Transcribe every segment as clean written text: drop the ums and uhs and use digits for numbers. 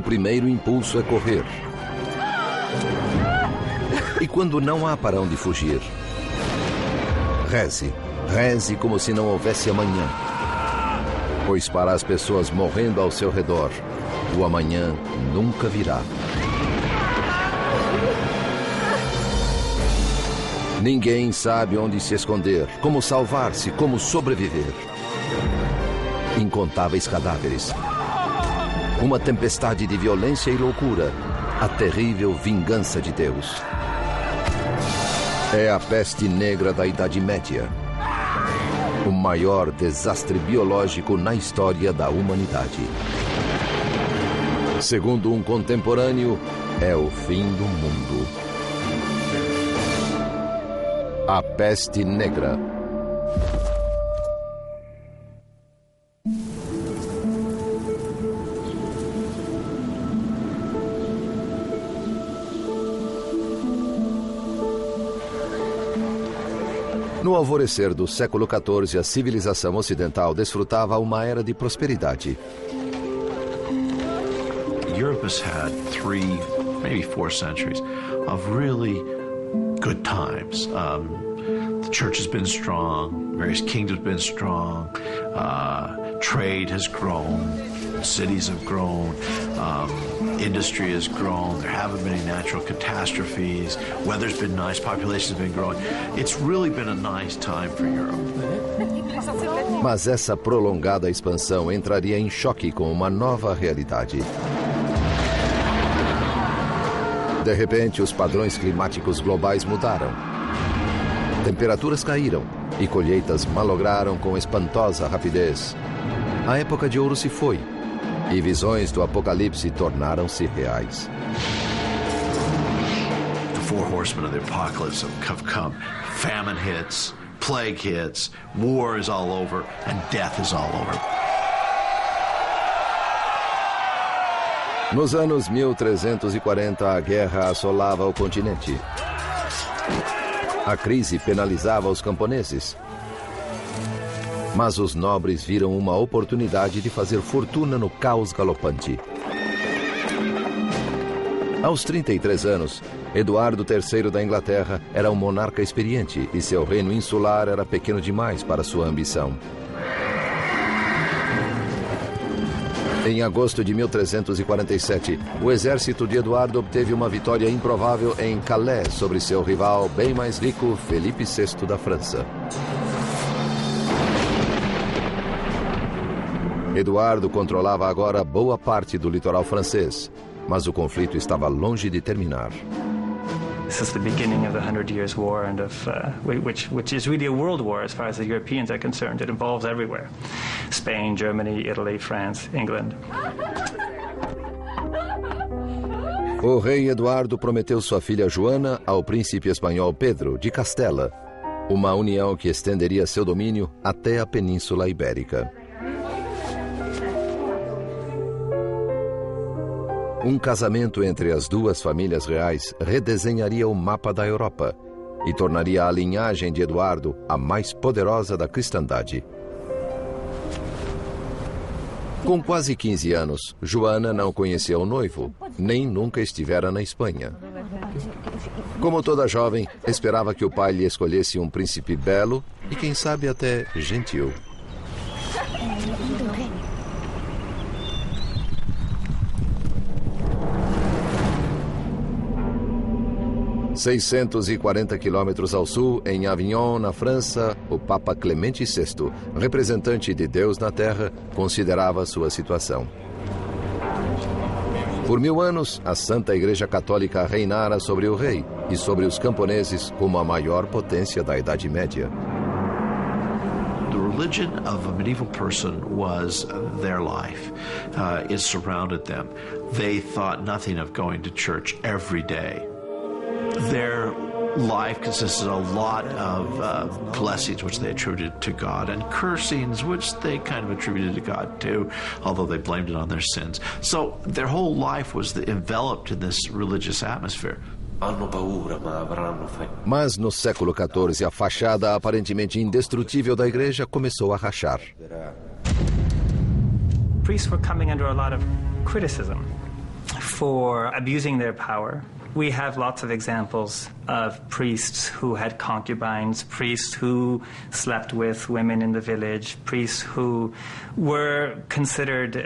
primeiro impulso é correr. E quando não há para onde fugir, reze. Reze como se não houvesse amanhã. Pois para as pessoas morrendo ao seu redor, o amanhã nunca virá. Ninguém sabe onde se esconder, como salvar-se, como sobreviver. Incontáveis cadáveres. Uma tempestade de violência e loucura. A terrível vingança de Deus. É a peste negra da Idade Média. O maior desastre biológico na história da humanidade. Segundo um contemporâneo, é o fim do mundo. A peste negra. No alvorecer do século XIV, a civilização ocidental desfrutava uma era de prosperidade. Europe has had 3, maybe 4 centuries of really good times. The church has been strong, various kingdoms have been strong, trade has grown, cities have grown, industry has grown, there haven't been any natural catastrophes, weather's been nice, population's been growing. It's really been a nice time for Europe. Mas essa prolongada expansão entraria em choque com uma nova realidade. De repente, os padrões climáticos globais mudaram. Temperaturas caíram e colheitas malograram com espantosa rapidez. A época de ouro se foi e visões do apocalipse tornaram-se reais. The 4 horsemen of the apocalypse have come. Famine hits, plague hits, war is all over, and death is all over. Nos anos 1340, a guerra assolava o continente. A crise penalizava os camponeses. Mas os nobres viram uma oportunidade de fazer fortuna no caos galopante. Aos 33 anos, Eduardo III da Inglaterra era um monarca experiente e seu reino insular era pequeno demais para sua ambição. Em agosto de 1347, o exército de Eduardo obteve uma vitória improvável em Calais sobre seu rival bem mais rico, Felipe VI da França. Eduardo controlava agora boa parte do litoral francês, mas o conflito estava longe de terminar. This is the beginning of the 100 Years' War, and which is really a world war as far as the Europeans are concerned. It involves everywhere: Spain, Germany, Italy, France, England. O rei Eduardo prometeu sua filha Joana ao príncipe espanhol Pedro de Castela, uma união que estenderia seu domínio até a Península Ibérica. Um casamento entre as duas famílias reais redesenharia o mapa da Europa e tornaria a linhagem de Eduardo a mais poderosa da cristandade. Com quase 15 anos, Joana não conhecia o noivo, nem nunca estivera na Espanha. Como toda jovem, esperava que o pai lhe escolhesse um príncipe belo e, quem sabe, até gentil. 640 quilômetros ao sul, em Avignon, na França, o Papa Clemente VI, representante de Deus na Terra, considerava sua situação. Por 1000 anos, a Santa Igreja Católica reinara sobre o rei e sobre os camponeses como a maior potência da Idade Média. The religion of a medieval person was their life. It surrounded them. They thought nothing of going to church every day. Their life consisted of a lot of blessings which they attributed to God and cursings which they kind of attributed to God too, although they blamed it on their sins. So their whole life was enveloped in this religious atmosphere. Mas no século XIV, a fachada aparentemente indestrutível da igreja começou a rachar. Priests were coming under a lot of criticism. for abusing their power. We have lots of examples of priests who had concubines, priests who slept with women in the village, priests who were considered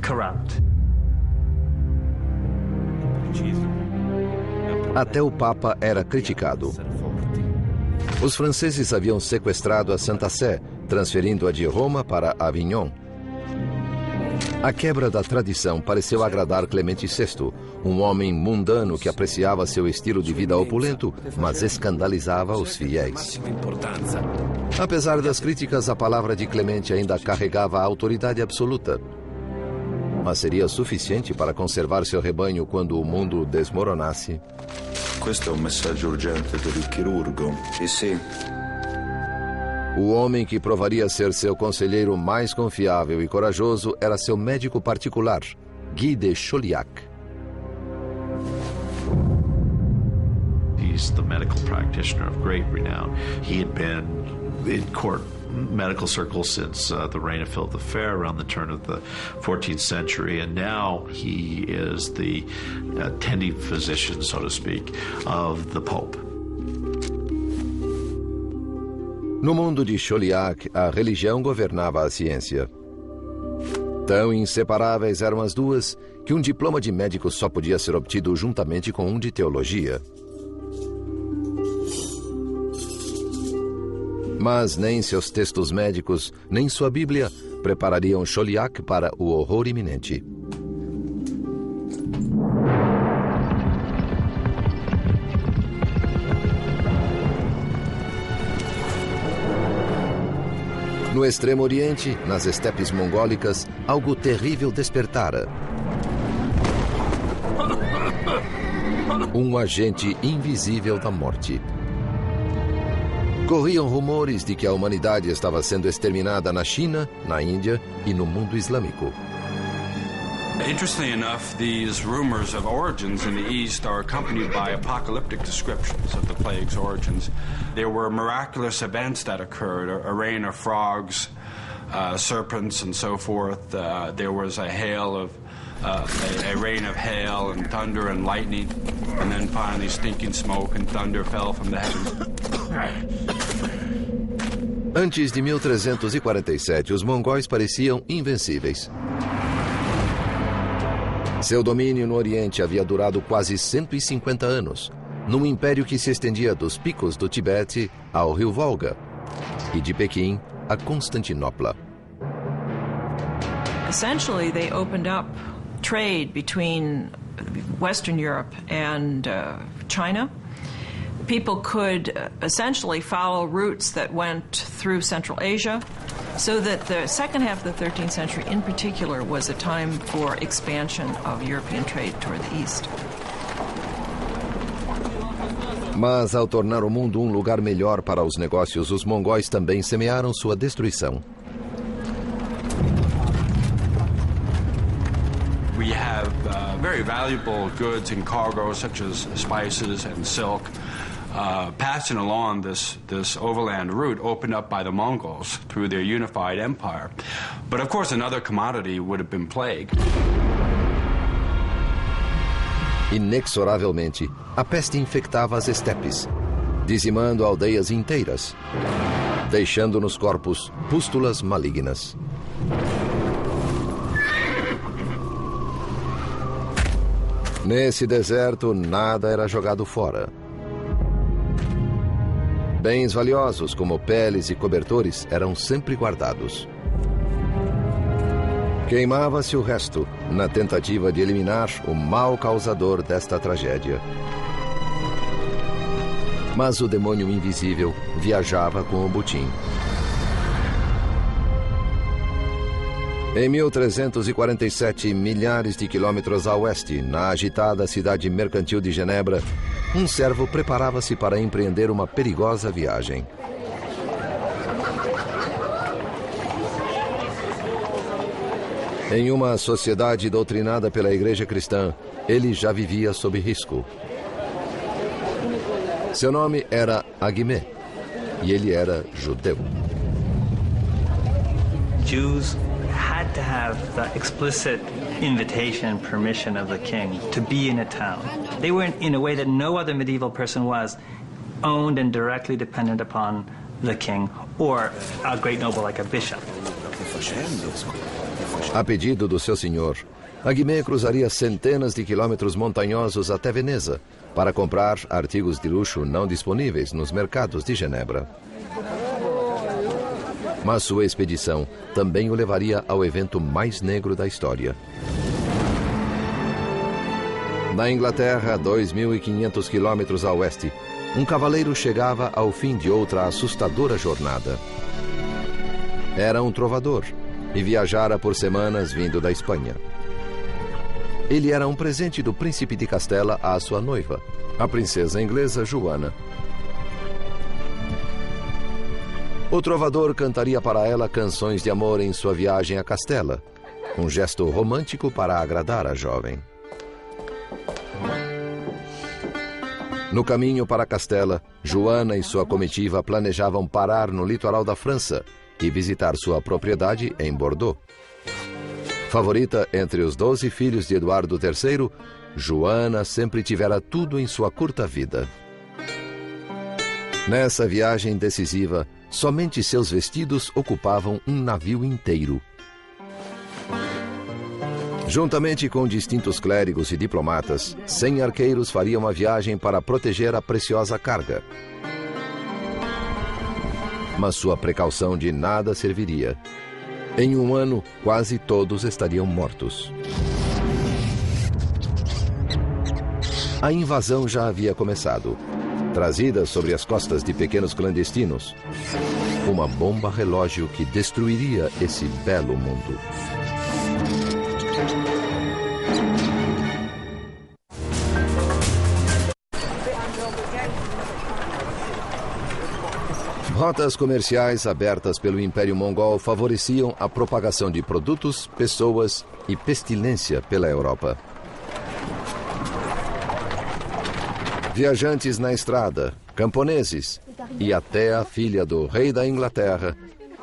corrupt. Até o Papa era criticado. Os franceses haviam sequestrado a Santa Sé, transferindo-a de Roma para Avignon. A quebra da tradição pareceu agradar Clemente VI, um homem mundano que apreciava seu estilo de vida opulento, mas escandalizava os fiéis. Apesar das críticas, a palavra de Clemente ainda carregava a autoridade absoluta. Mas seria suficiente para conservar seu rebanho quando o mundo desmoronasse? Questo è un messaggio urgente per il chirurgo. Sì. O homem que provaria ser seu conselheiro mais confiável e corajoso era seu médico particular, Guy de Chauliac. He's the medical practitioner of great renown. He had been in court medical circles since the reign of Philip the Fair around the turn of the 14th century, and now he is the attending physician, so to speak, of the Pope. No mundo de Chauliac, a religião governava a ciência. Tão inseparáveis eram as duas que um diploma de médico só podia ser obtido juntamente com um de teologia. Mas nem seus textos médicos, nem sua Bíblia preparariam Chauliac para o horror iminente. No Extremo Oriente, nas estepes mongólicas, algo terrível despertara. Um agente invisível da morte. Corriam rumores de que a humanidade estava sendo exterminada na China, na Índia e no mundo islâmico. Interestingly enough, these rumors of origins in the East are accompanied by apocalyptic descriptions of the plague's origins. There were miraculous events that occurred, a rain of frogs, serpents, and so forth. There was a rain of hail and thunder and lightning, and then finally stinking smoke and thunder fell from the heavens. Antes de 1347, os mongóis pareciam invencíveis. Seu domínio no Oriente havia durado quase 150 anos, num império que se estendia dos picos do Tibete ao rio Volga e de Pequim a Constantinopla. Essentially, they opened up trade between Western Europe and China. People could essentially follow routes that went through Central Asia, so that the second half of the 13th century in particular was a time for expansion of European trade toward the east. Mas ao tornar o mundo um lugar melhor para os negócios, os mongóis também semearam sua destruição. We have very valuable goods and cargo such as spices and silk passing along this overland route opened up by the Mongols through their unified empire. But of course another commodity would have been plague. Inexoravelmente, a peste infectava as estepes, dizimando aldeias inteiras, deixando nos corpos pústulas malignas. Nesse deserto, nada era jogado fora. Bens valiosos, como peles e cobertores, eram sempre guardados. Queimava-se o resto, na tentativa de eliminar o mal causador desta tragédia. Mas o demônio invisível viajava com o botim. Em 1347, milhares de quilômetros a oeste, na agitada cidade mercantil de Genebra, um servo preparava-se para empreender uma perigosa viagem. Em uma sociedade doutrinada pela Igreja Cristã, ele já vivia sob risco. Seu nome era Aguimé, e ele era judeu. Jews had to have the explicit invitation and permission of the king to be in a town. They were, in a way that no other medieval person was, owned and directly dependent upon the king or a great noble like a bishop. A pedido do seu senhor, a Guimê cruzaria centenas de quilômetros montanhosos até Veneza para comprar artigos de luxo não disponíveis nos mercados de Genebra. Mas sua expedição também o levaria ao evento mais negro da história. Na Inglaterra, a 2.500 quilômetros a oeste, um cavaleiro chegava ao fim de outra assustadora jornada. Era um trovador e viajara por semanas vindo da Espanha. Ele era um presente do príncipe de Castela à sua noiva, a princesa inglesa Joana. O trovador cantaria para ela canções de amor em sua viagem a Castela, um gesto romântico para agradar a jovem. No caminho para Castela, Joana e sua comitiva planejavam parar no litoral da França e visitar sua propriedade em Bordeaux. Favorita entre os 12 filhos de Eduardo III, Joana sempre tivera tudo em sua curta vida. Nessa viagem decisiva, somente seus vestidos ocupavam um navio inteiro. Juntamente com distintos clérigos e diplomatas, 100 arqueiros fariam a viagem para proteger a preciosa carga. Mas sua precaução de nada serviria. Em um ano, quase todos estariam mortos. A invasão já havia começado. Trazida sobre as costas de pequenos clandestinos, uma bomba relógio que destruiria esse belo mundo. Rotas comerciais abertas pelo Império Mongol favoreciam a propagação de produtos, pessoas e pestilência pela Europa. Viajantes na estrada, camponeses e até a filha do rei da Inglaterra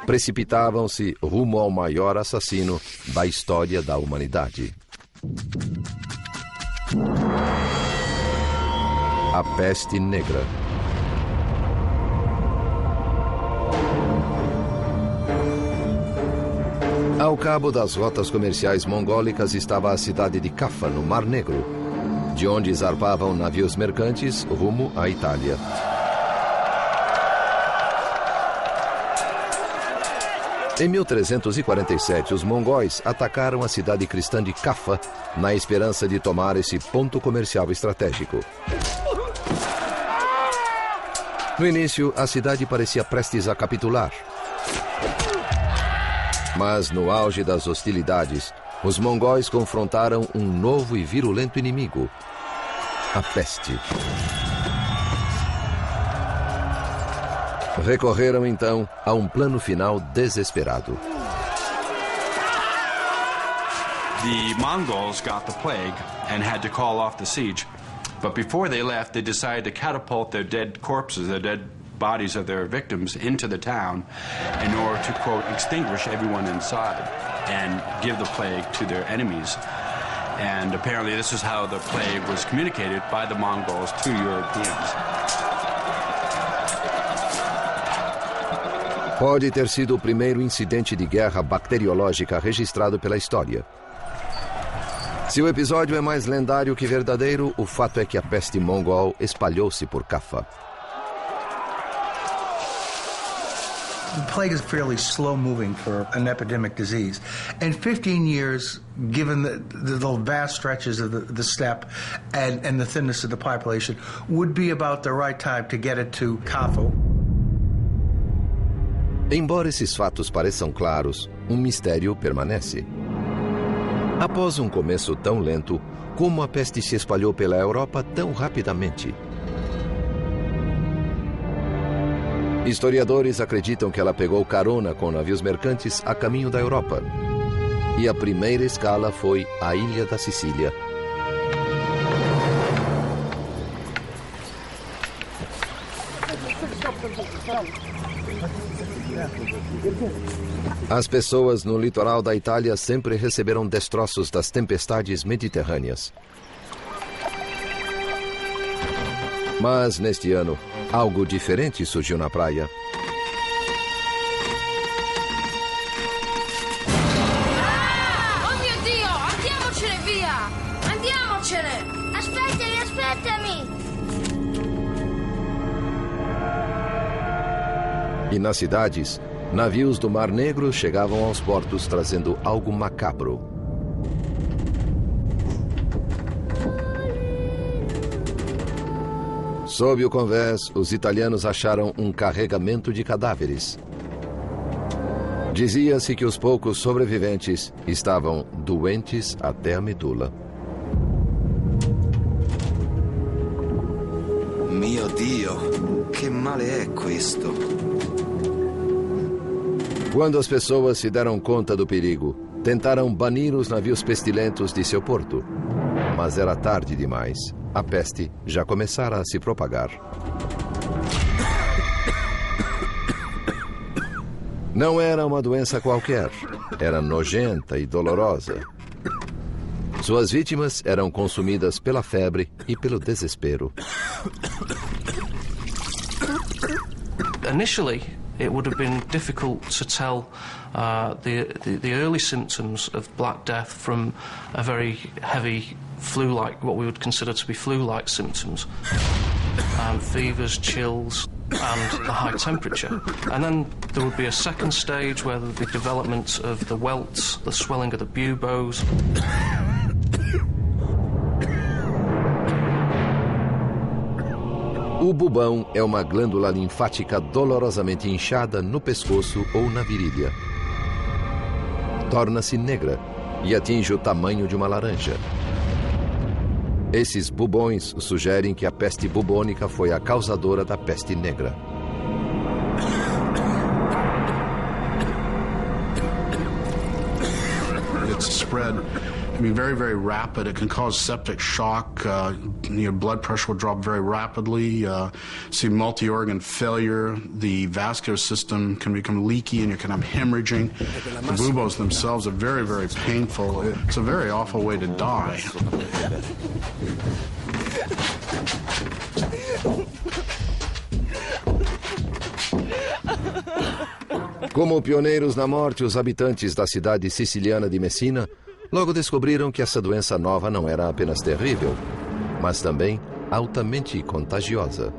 precipitavam-se rumo ao maior assassino da história da humanidade. A Peste Negra. Ao cabo das rotas comerciais mongólicas estava a cidade de Caffa, no Mar Negro, de onde zarpavam navios mercantes rumo à Itália. Em 1347, os mongóis atacaram a cidade cristã de Caffa na esperança de tomar esse ponto comercial estratégico. No início, a cidade parecia prestes a capitular. Mas, no auge das hostilidades, os mongóis confrontaram um novo e virulento inimigo, a peste. Recorreram, então, a um plano final desesperado. The Mongols got the plague and had to call off the siege. But before they left, they decided to catapult their dead corpses, their dead bodies of their victims into the town in order to, quote, extinguish everyone inside and give the plague to their enemies. And apparently this is how the plague was communicated by the Mongols to Europeans. Pode ter sido o primeiro incidente de guerra bacteriológica registrado pela história. Se o episódio é mais lendário que verdadeiro, o fato é que a peste mongol espalhou-se por Caffa. The plague is fairly slow-moving for an epidemic disease. And 15 years, given the vast stretches of the steppe and the thinness of the population, would be about the right time to get it to Caffa. Embora esses fatos pareçam claros, um mistério permanece. Após um começo tão lento, como a peste se espalhou pela Europa tão rapidamente? Historiadores acreditam que ela pegou carona com navios mercantes a caminho da Europa. E a primeira escala foi a ilha da Sicília. As pessoas no litoral da Itália sempre receberam destroços das tempestades mediterrâneas. Mas, neste ano, algo diferente surgiu na praia. Oh mio Dio! Andiamocene via! Andiamocene! Aspettami! E nas cidades, navios do Mar Negro chegavam aos portos trazendo algo macabro. Sob o convés, os italianos acharam um carregamento de cadáveres. Dizia-se que os poucos sobreviventes estavam doentes até a medula. Mio Dio, che male è questo? Quando as pessoas se deram conta do perigo, tentaram banir os navios pestilentos de seu porto. Mas era tarde demais. A peste já começara a se propagar. Não era uma doença qualquer. Era nojenta e dolorosa. Suas vítimas eram consumidas pela febre e pelo desespero. Initially, it would have been difficult to tell the early symptoms of Black Death from a very heavy flu-like, what we would consider to be flu-like symptoms. Fevers, chills, and a high temperature. And then there would be a second stage where there would be development of the welts, the swelling of the buboes. O bubão é uma glândula linfática dolorosamente inchada no pescoço ou na virilha. Torna-se negra e atinge o tamanho de uma laranja. Esses bubões sugerem que a peste bubônica foi a causadora da peste negra. It's spread, very, very rapid. It can cause septic shock. Your blood pressure will drop very rapidly. See multi-organ failure. The vascular system can become leaky and you can have hemorrhaging. The buboes themselves are very, very painful. It's a very awful way to die. Como pioneiros na morte, os habitantes da cidade siciliana de Messina logo descobriram que essa doença nova não era apenas terrível, mas também altamente contagiosa.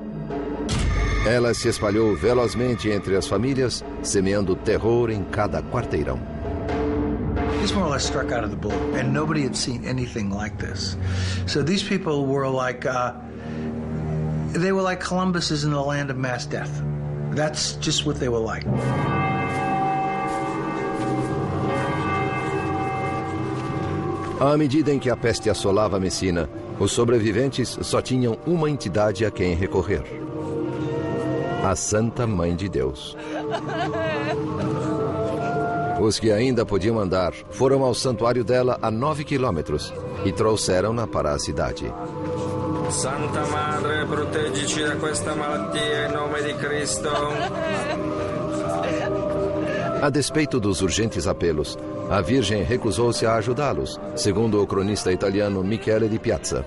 Ela se espalhou velozmente entre as famílias, semeando terror em cada quarteirão. This more or less struck out of the blue, and nobody had seen anything like this. So these people were like, they were like Columbus in the land of mass death. That's just what they were like. À medida em que a peste assolava Messina, os sobreviventes só tinham uma entidade a quem recorrer: a Santa Mãe de Deus. Os que ainda podiam andar foram ao santuário dela a 9 quilômetros e trouxeram-na para a cidade. Santa Madre, proteggici da questa malattia em nome di Cristo. A despeito dos urgentes apelos, a Virgem recusou-se a ajudá-los, segundo o cronista italiano Michele di Piazza.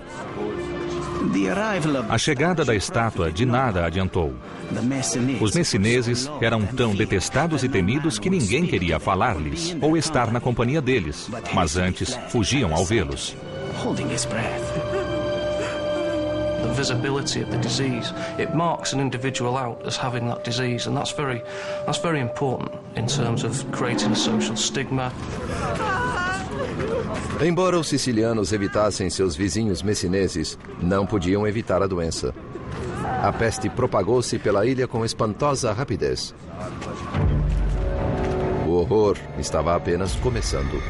A chegada da estátua de nada adiantou. Os messineses eram tão detestados e temidos que ninguém queria falar-lhes ou estar na companhia deles, mas antes fugiam ao vê-los. The visibility of the disease, it marks an individual out as having that disease, and that's very important in terms of creating a social stigma. Embora os sicilianos evitassem seus vizinhos messineses, não podiam evitar a doença. A peste propagou-se pela ilha com espantosa rapidez. O horror estava apenas começando.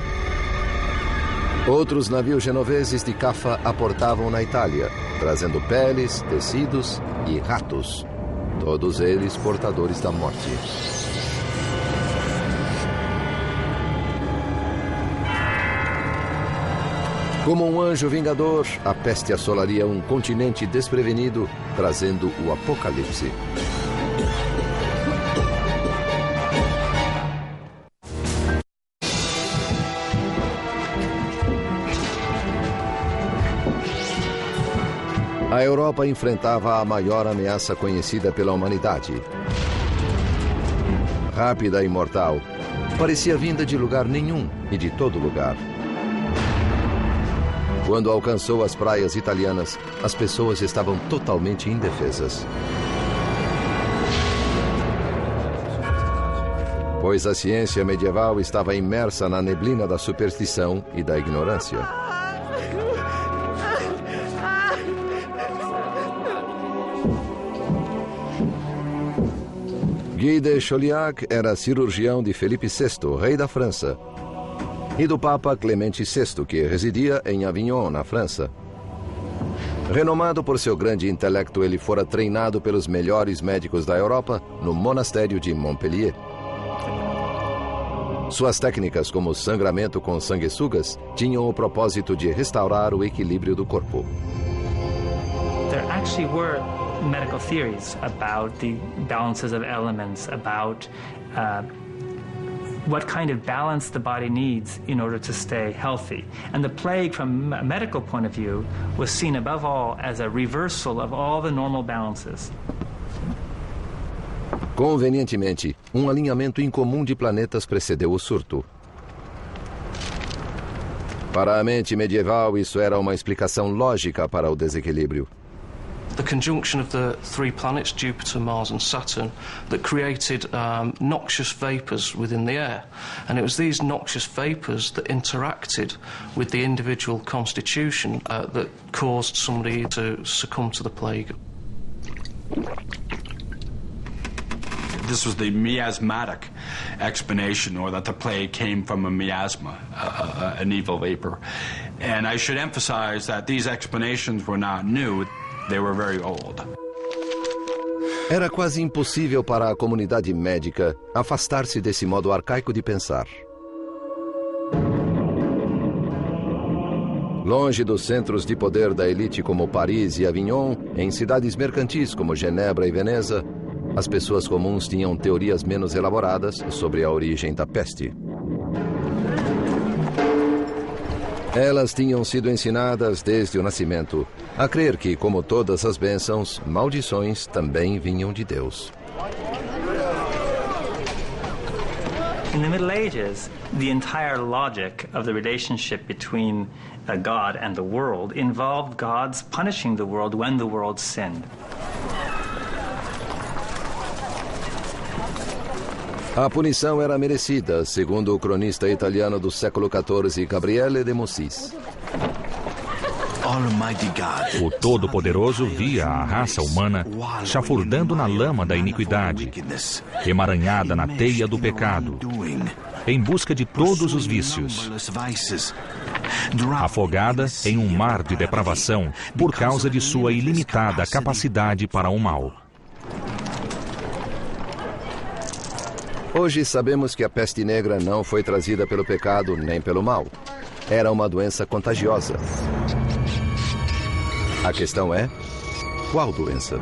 Outros navios genoveses de Caffa aportavam na Itália, trazendo peles, tecidos e ratos, todos eles portadores da morte. Como um anjo vingador, a peste assolaria um continente desprevenido, trazendo o apocalipse. A Europa enfrentava a maior ameaça conhecida pela humanidade. Rápida e mortal, parecia vinda de lugar nenhum e de todo lugar. Quando alcançou as praias italianas, as pessoas estavam totalmente indefesas. Pois a ciência medieval estava imersa na neblina da superstição e da ignorância. Guy de Chauliac era cirurgião de Felipe VI, rei da França, e do Papa Clemente VI, que residia em Avignon, na França. Renomado por seu grande intelecto, ele fora treinado pelos melhores médicos da Europa no monastério de Montpellier. Suas técnicas, como sangramento com sanguessugas, tinham o propósito de restaurar o equilíbrio do corpo. There actually were medical theories about the balances of elements, about what kind of balance the body needs in order to stay healthy. And the plague, from a medical point of view, was seen above all as a reversal of all the normal balances. Convenientemente, alinhamento incomum de planetas precedeu o surto. Para a mente medieval, isso era uma explicação lógica para o desequilíbrio. The conjunction of the three planets, Jupiter, Mars and Saturn, that created noxious vapors within the air. And it was these noxious vapors that interacted with the individual constitution that caused somebody to succumb to the plague. This was the miasmatic explanation, or that the plague came from a miasma, an evil vapor. And I should emphasize that these explanations were not new. They were very old. Era quase impossível para a comunidade médica afastar-se desse modo arcaico de pensar. Longe dos centros de poder da elite como Paris e Avignon, em cidades mercantis como Genebra e Veneza, as pessoas comuns tinham teorias menos elaboradas sobre a origem da peste. Elas tinham sido ensinadas desde o nascimento a crer que, como todas as bênçãos, maldições também vinham de Deus. In the Middle Ages, the entire logic of the relationship between God and the world involved God's punishing the world when the world sinned. A punição era merecida, segundo o cronista italiano do século XIV, Gabriele de Mussis. O Todo-Poderoso via a raça humana chafurdando na lama da iniquidade, emaranhada na teia do pecado, em busca de todos os vícios, afogada em um mar de depravação por causa de sua ilimitada capacidade para o mal. Hoje sabemos que a peste negra não foi trazida pelo pecado nem pelo mal. Era uma doença contagiosa. A questão é, qual doença?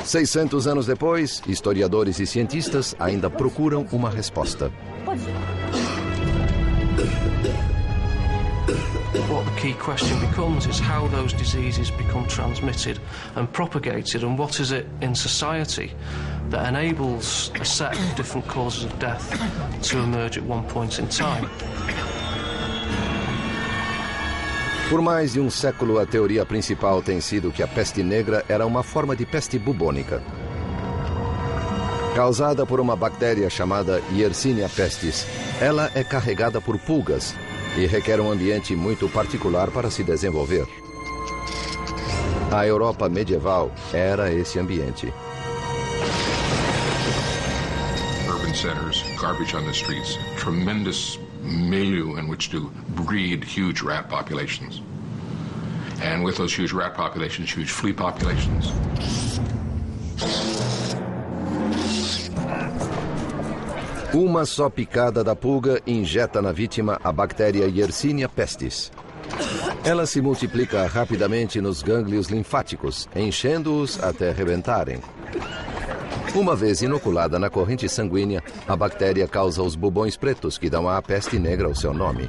600 anos depois, historiadores e cientistas ainda procuram uma resposta. What the key question becomes is how those diseases become transmitted and propagated, and what is it in society that enables a set of different causes of death to emerge at one point in time. Por mais de um século, a teoria principal tem sido que a peste negra era uma forma de peste bubônica. Causada por uma bactéria chamada Yersinia pestis, ela é carregada por pulgas e requer um ambiente muito particular para se desenvolver. A Europa medieval era esse ambiente. Urban centers, garbage on the streets, tremendous milieu in which to breed huge rat populations. And with those huge rat populations, huge flea populations. Uma só picada da pulga injeta na vítima a bactéria Yersinia pestis. Ela se multiplica rapidamente nos gânglios linfáticos, enchendo-os até rebentarem. Uma vez inoculada na corrente sanguínea, a bactéria causa os bubões pretos que dão à peste negra o seu nome.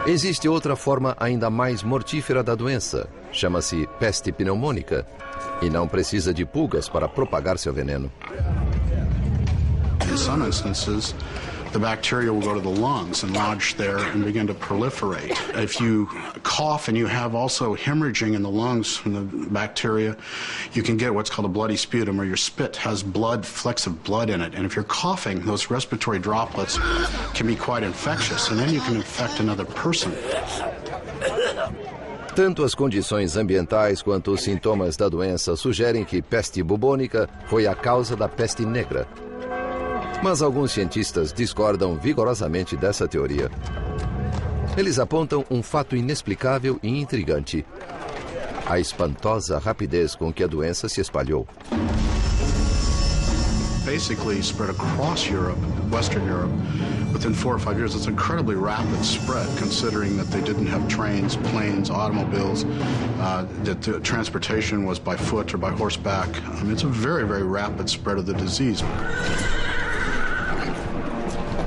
Existe outra forma ainda mais mortífera da doença. Chama-se peste pneumônica e não precisa de pulgas para propagar seu veneno. In some instances, the bacteria will go to the lungs and lodge there and begin to proliferate. If you cough and you have also hemorrhaging in the lungs from the bacteria, you can get what's called a bloody sputum, or your spit has blood, flecks of blood in it. And if you're coughing, those respiratory droplets can be quite infectious, and then you can infect another person. Tanto as condições ambientais quanto os sintomas da doença sugerem que peste bubônica foi a causa da peste negra. Mas alguns cientistas discordam vigorosamente dessa teoria. Eles apontam um fato inexplicável e intrigante: a espantosa rapidez com que a doença se espalhou. Basically spread across Europe, Western Europe, within 4 or 5 years. It's incredibly rapid spread, considering that they didn't have trains, planes, automobiles, that the transportation was by foot or by horseback. I mean, it's a very, very rapid spread of the disease.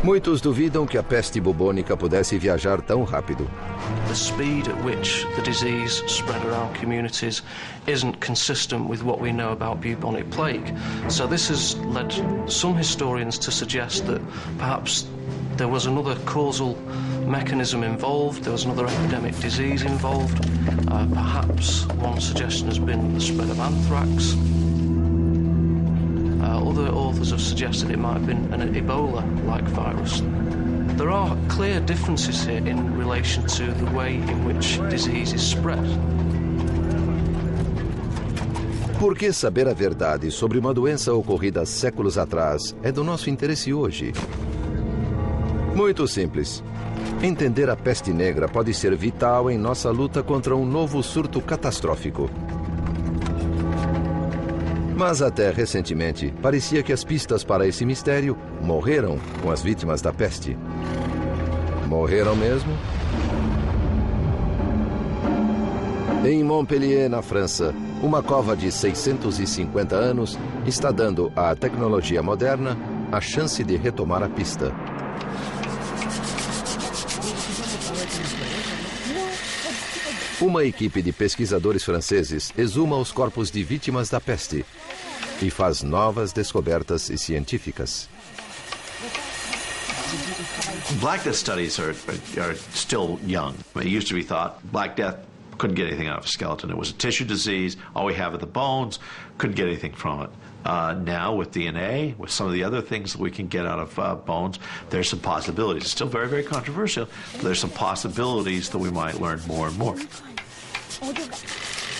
Muitos duvidam que a peste bubônica pudesse viajar tão rápido. The speed at which the disease spread around communities isn't consistent with what we know about bubonic plague. So this has led some historians to suggest that perhaps there was another causal mechanism involved, there was another epidemic disease involved. Perhaps one suggestion has been the spread of anthrax. Other authors have suggested it might have been an Ebola-like virus. There are clear differences here in relation to the way in which disease is spread. Por que saber a verdade sobre uma doença ocorrida séculos atrás é do nosso interesse hoje? Muito simples. Entender a peste negra pode ser vital em nossa luta contra um novo surto catastrófico. Mas até recentemente, parecia que as pistas para esse mistério morreram com as vítimas da peste. Morreram mesmo? Em Montpellier, na França, uma cova de 650 anos está dando à tecnologia moderna a chance de retomar a pista. Uma equipe de pesquisadores franceses exuma os corpos de vítimas da peste e faz novas descobertas científicas. Black Death studies are still young. It used to be thought Black Death couldn't get anything out of a skeleton. It was a tissue disease. All we have are the bones. Couldn't get anything from it. Now with DNA, with some of the other things that we can get out of bones, there's some possibilities. It's still very, very controversial, but there's some possibilities that we might learn more and more.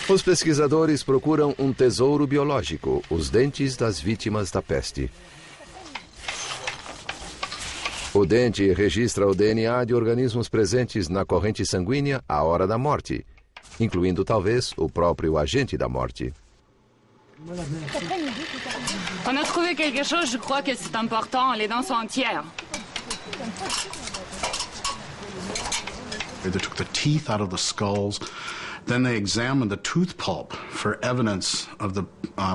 Os pesquisadores procuram um tesouro biológico, os dentes das vítimas da peste. O dente registra o DNA de organismos presentes na corrente sanguínea à hora da morte, incluindo talvez o próprio agente da morte. On a trouvé quelque chose, je crois que c'est important. Les dents sont entières. They took the teeth out of the skulls. Then they examined the tooth pulp for evidence of the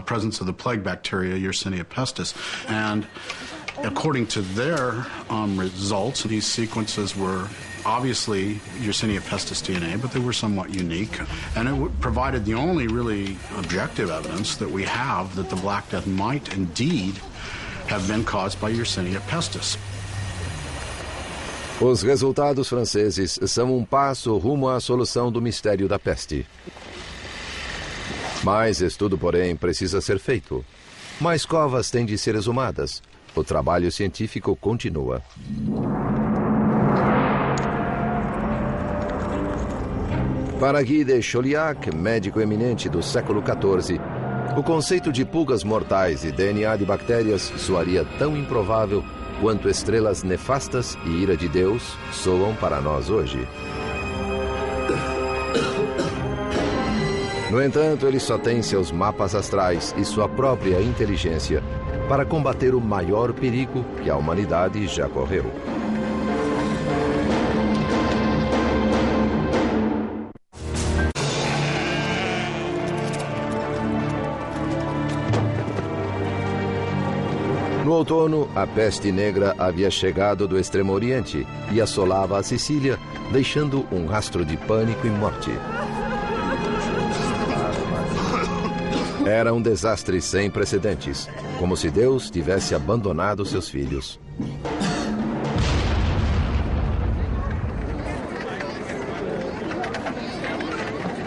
presence of the plague bacteria, Yersinia pestis. And according to their results, these sequences were obviously Yersinia pestis DNA, but they were somewhat unique. And it provided the only really objective evidence that we have that the Black Death might indeed have been caused by Yersinia pestis. Os resultados franceses são um passo rumo à solução do mistério da peste. Mais estudo, porém, precisa ser feito. Mais covas têm de ser exumadas. O trabalho científico continua. Para Guy de Chauliac, médico eminente do século XIV, o conceito de pulgas mortais e DNA de bactérias soaria tão improvável quanto estrelas nefastas e ira de Deus soam para nós hoje. No entanto, ele só tem seus mapas astrais e sua própria inteligência para combater o maior perigo que a humanidade já correu. No outono, a peste negra havia chegado do Extremo Oriente e assolava a Sicília, deixando um rastro de pânico e morte. Era um desastre sem precedentes, como se Deus tivesse abandonado seus filhos.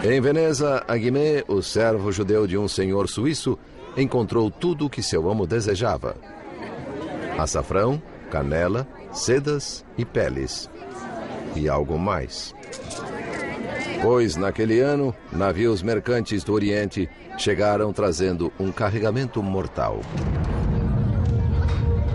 Em Veneza, Aguimé, o servo judeu de um senhor suíço, encontrou tudo o que seu amo desejava: açafrão, canela, sedas e peles. E algo mais. Pois, naquele ano, navios mercantes do Oriente chegaram trazendo um carregamento mortal.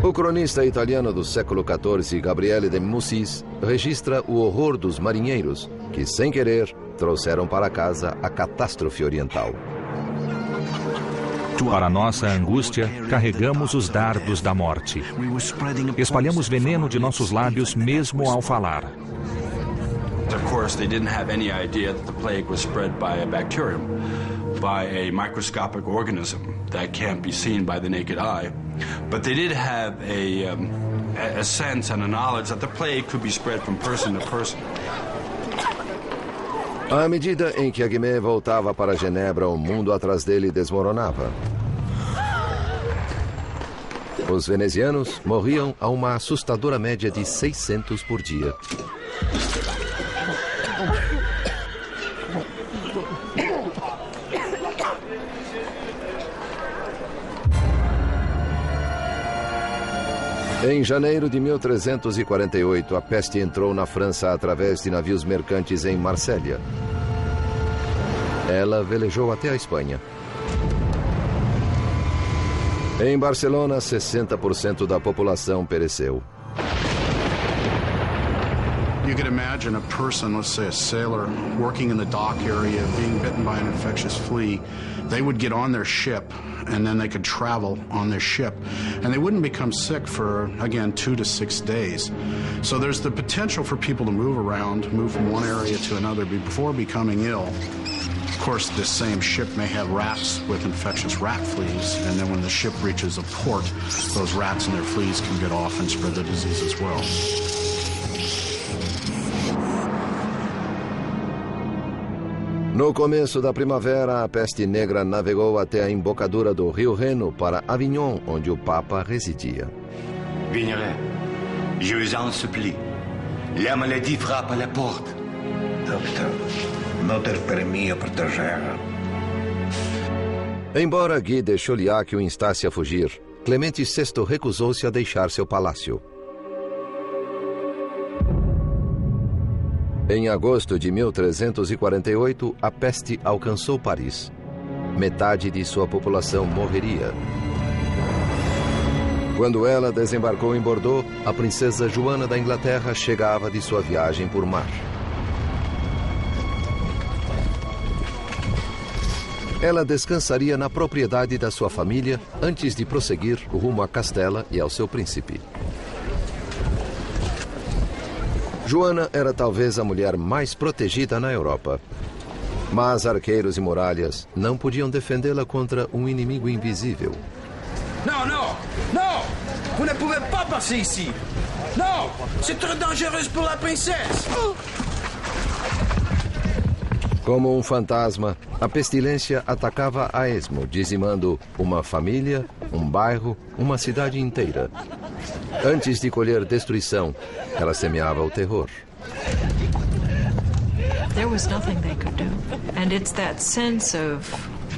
O cronista italiano do século XIV, Gabriele de Mussis, registra o horror dos marinheiros que, sem querer, trouxeram para casa a catástrofe oriental. Para nossa angústia, carregamos os dardos da morte. Espalhamos veneno de nossos lábios mesmo ao falar. Of course, they didn't have any idea that the plague was spread by a bacterium, by a microscopic organism that can't be seen by the naked eye. But they did have a sense and a knowledge that the plague could be spread from person to person. À medida em que Aguimé voltava para Genebra, o mundo atrás dele desmoronava. Os venezianos morriam a uma assustadora média de 600 por dia. Em janeiro de 1348, a peste entrou na França através de navios mercantes em Marsella. Ela velejou até a Espanha. Em Barcelona, 60% da população pereceu. You could imagine a person, let's say a sailor, working in the dock area, being bitten by an infectious flea. They would get on their ship, and then they could travel on their ship. And they wouldn't become sick for, again, 2 to 6 days. So there's the potential for people to move around, move from one area to another before becoming ill. Of course, this same ship may have rats with infectious rat fleas, and then when the ship reaches a port, those rats and their fleas can get off and spread the disease as well. No começo da primavera, a peste negra navegou até a embocadura do rio Reno para Avignon, onde o Papa residia. Vignelet, je vous en supplie. La maladie frappe à la porte. Doctor, notre permis proteger. Embora Guy de Chauliac o instasse a fugir, Clemente VI recusou-se a deixar seu palácio. Em agosto de 1348, a peste alcançou Paris. Metade de sua população morreria. Quando ela desembarcou em Bordeaux, a princesa Joana da Inglaterra chegava de sua viagem por mar. Ela descansaria na propriedade da sua família antes de prosseguir rumo a Castela e ao seu príncipe. Joana era talvez a mulher mais protegida na Europa. Mas arqueiros e muralhas não podiam defendê-la contra um inimigo invisível. Non, non, non! Vous ne pouvez pas passer ici! Non! C'est trop dangereux pour la princesse! Como um fantasma, a pestilência atacava a esmo, dizimando uma família, um bairro, uma cidade inteira. Antes de colher destruição, ela semeava o terror. There was nothing they could do. And it's that sense of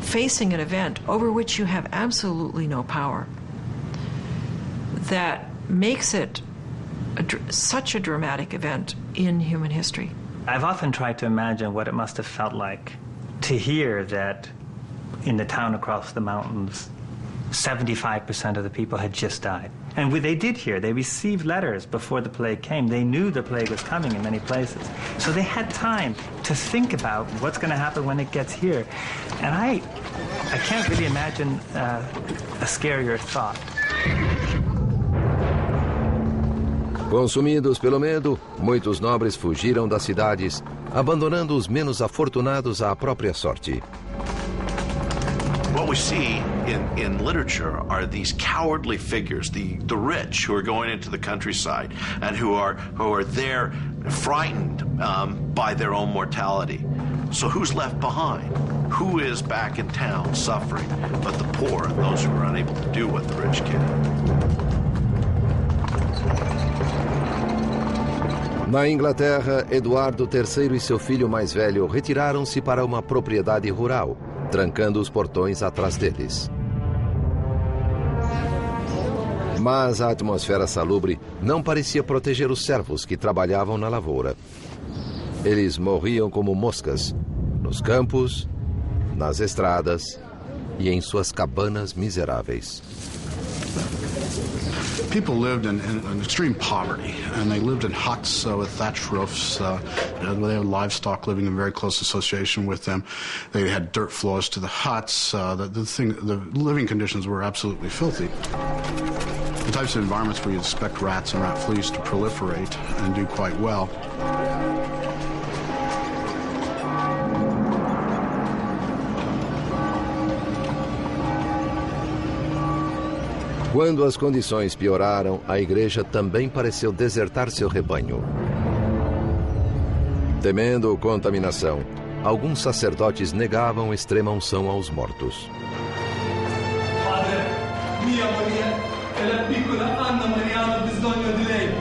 facing an event over which you have absolutely no power that makes it such a dramatic event in human history. I've often tried to imagine what it must have felt like to hear that in the town across the mountains, 75% of the people had just died. And they did hear, they received letters before the plague came. They knew the plague was coming in many places. So they had time to think about what's going to happen when it gets here. And I can't really imagine a scarier thought. Consumidos pelo medo, muitos nobres fugiram das cidades, abandonando os menos afortunados à própria sorte. What we see in literature are these cowardly figures, the rich who are going into the countryside and who are there frightened by their own mortality. So who's left behind? Who is back in town suffering but the poor and those who are unable to do what the rich can? Na Inglaterra, Eduardo III e seu filho mais velho retiraram-se para uma propriedade rural, trancando os portões atrás deles. Mas a atmosfera salubre não parecia proteger os servos que trabalhavam na lavoura. Eles morriam como moscas, nos campos, nas estradas e em suas cabanas miseráveis. People lived in extreme poverty, and they lived in huts with thatched roofs. They had livestock living in very close association with them. They had dirt floors to the huts. The living conditions were absolutely filthy. The types of environments where you expect rats and rat fleas to proliferate and do quite well. Quando as condições pioraram, a igreja também pareceu desertar seu rebanho. Temendo contaminação, alguns sacerdotes negavam extrema unção aos mortos. Padre, mia moglie e la piccola Anna Maria hanno bisogno di lei.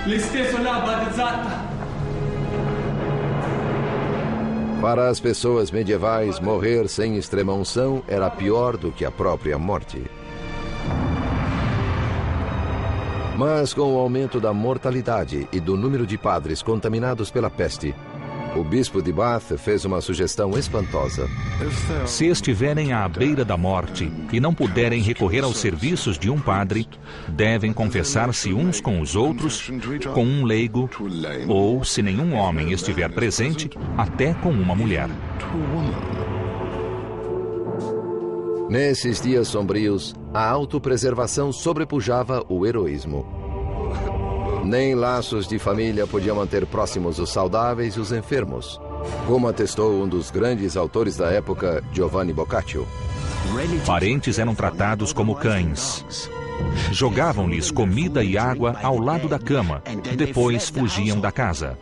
Lei stesso l'ha battezzata. Para as pessoas medievais, morrer sem extrema-unção era pior do que a própria morte. Mas com o aumento da mortalidade e do número de padres contaminados pela peste, o bispo de Bath fez uma sugestão espantosa. Se estiverem à beira da morte e não puderem recorrer aos serviços de um padre, devem confessar-se uns com os outros, com um leigo, ou, se nenhum homem estiver presente, até com uma mulher. Nesses dias sombrios, a autopreservação sobrepujava o heroísmo. Nem laços de família podiam manter próximos os saudáveis e os enfermos, como atestou um dos grandes autores da época, Giovanni Boccaccio. Parentes eram tratados como cães. Jogavam-lhes comida e água ao lado da cama, depois fugiam da casa.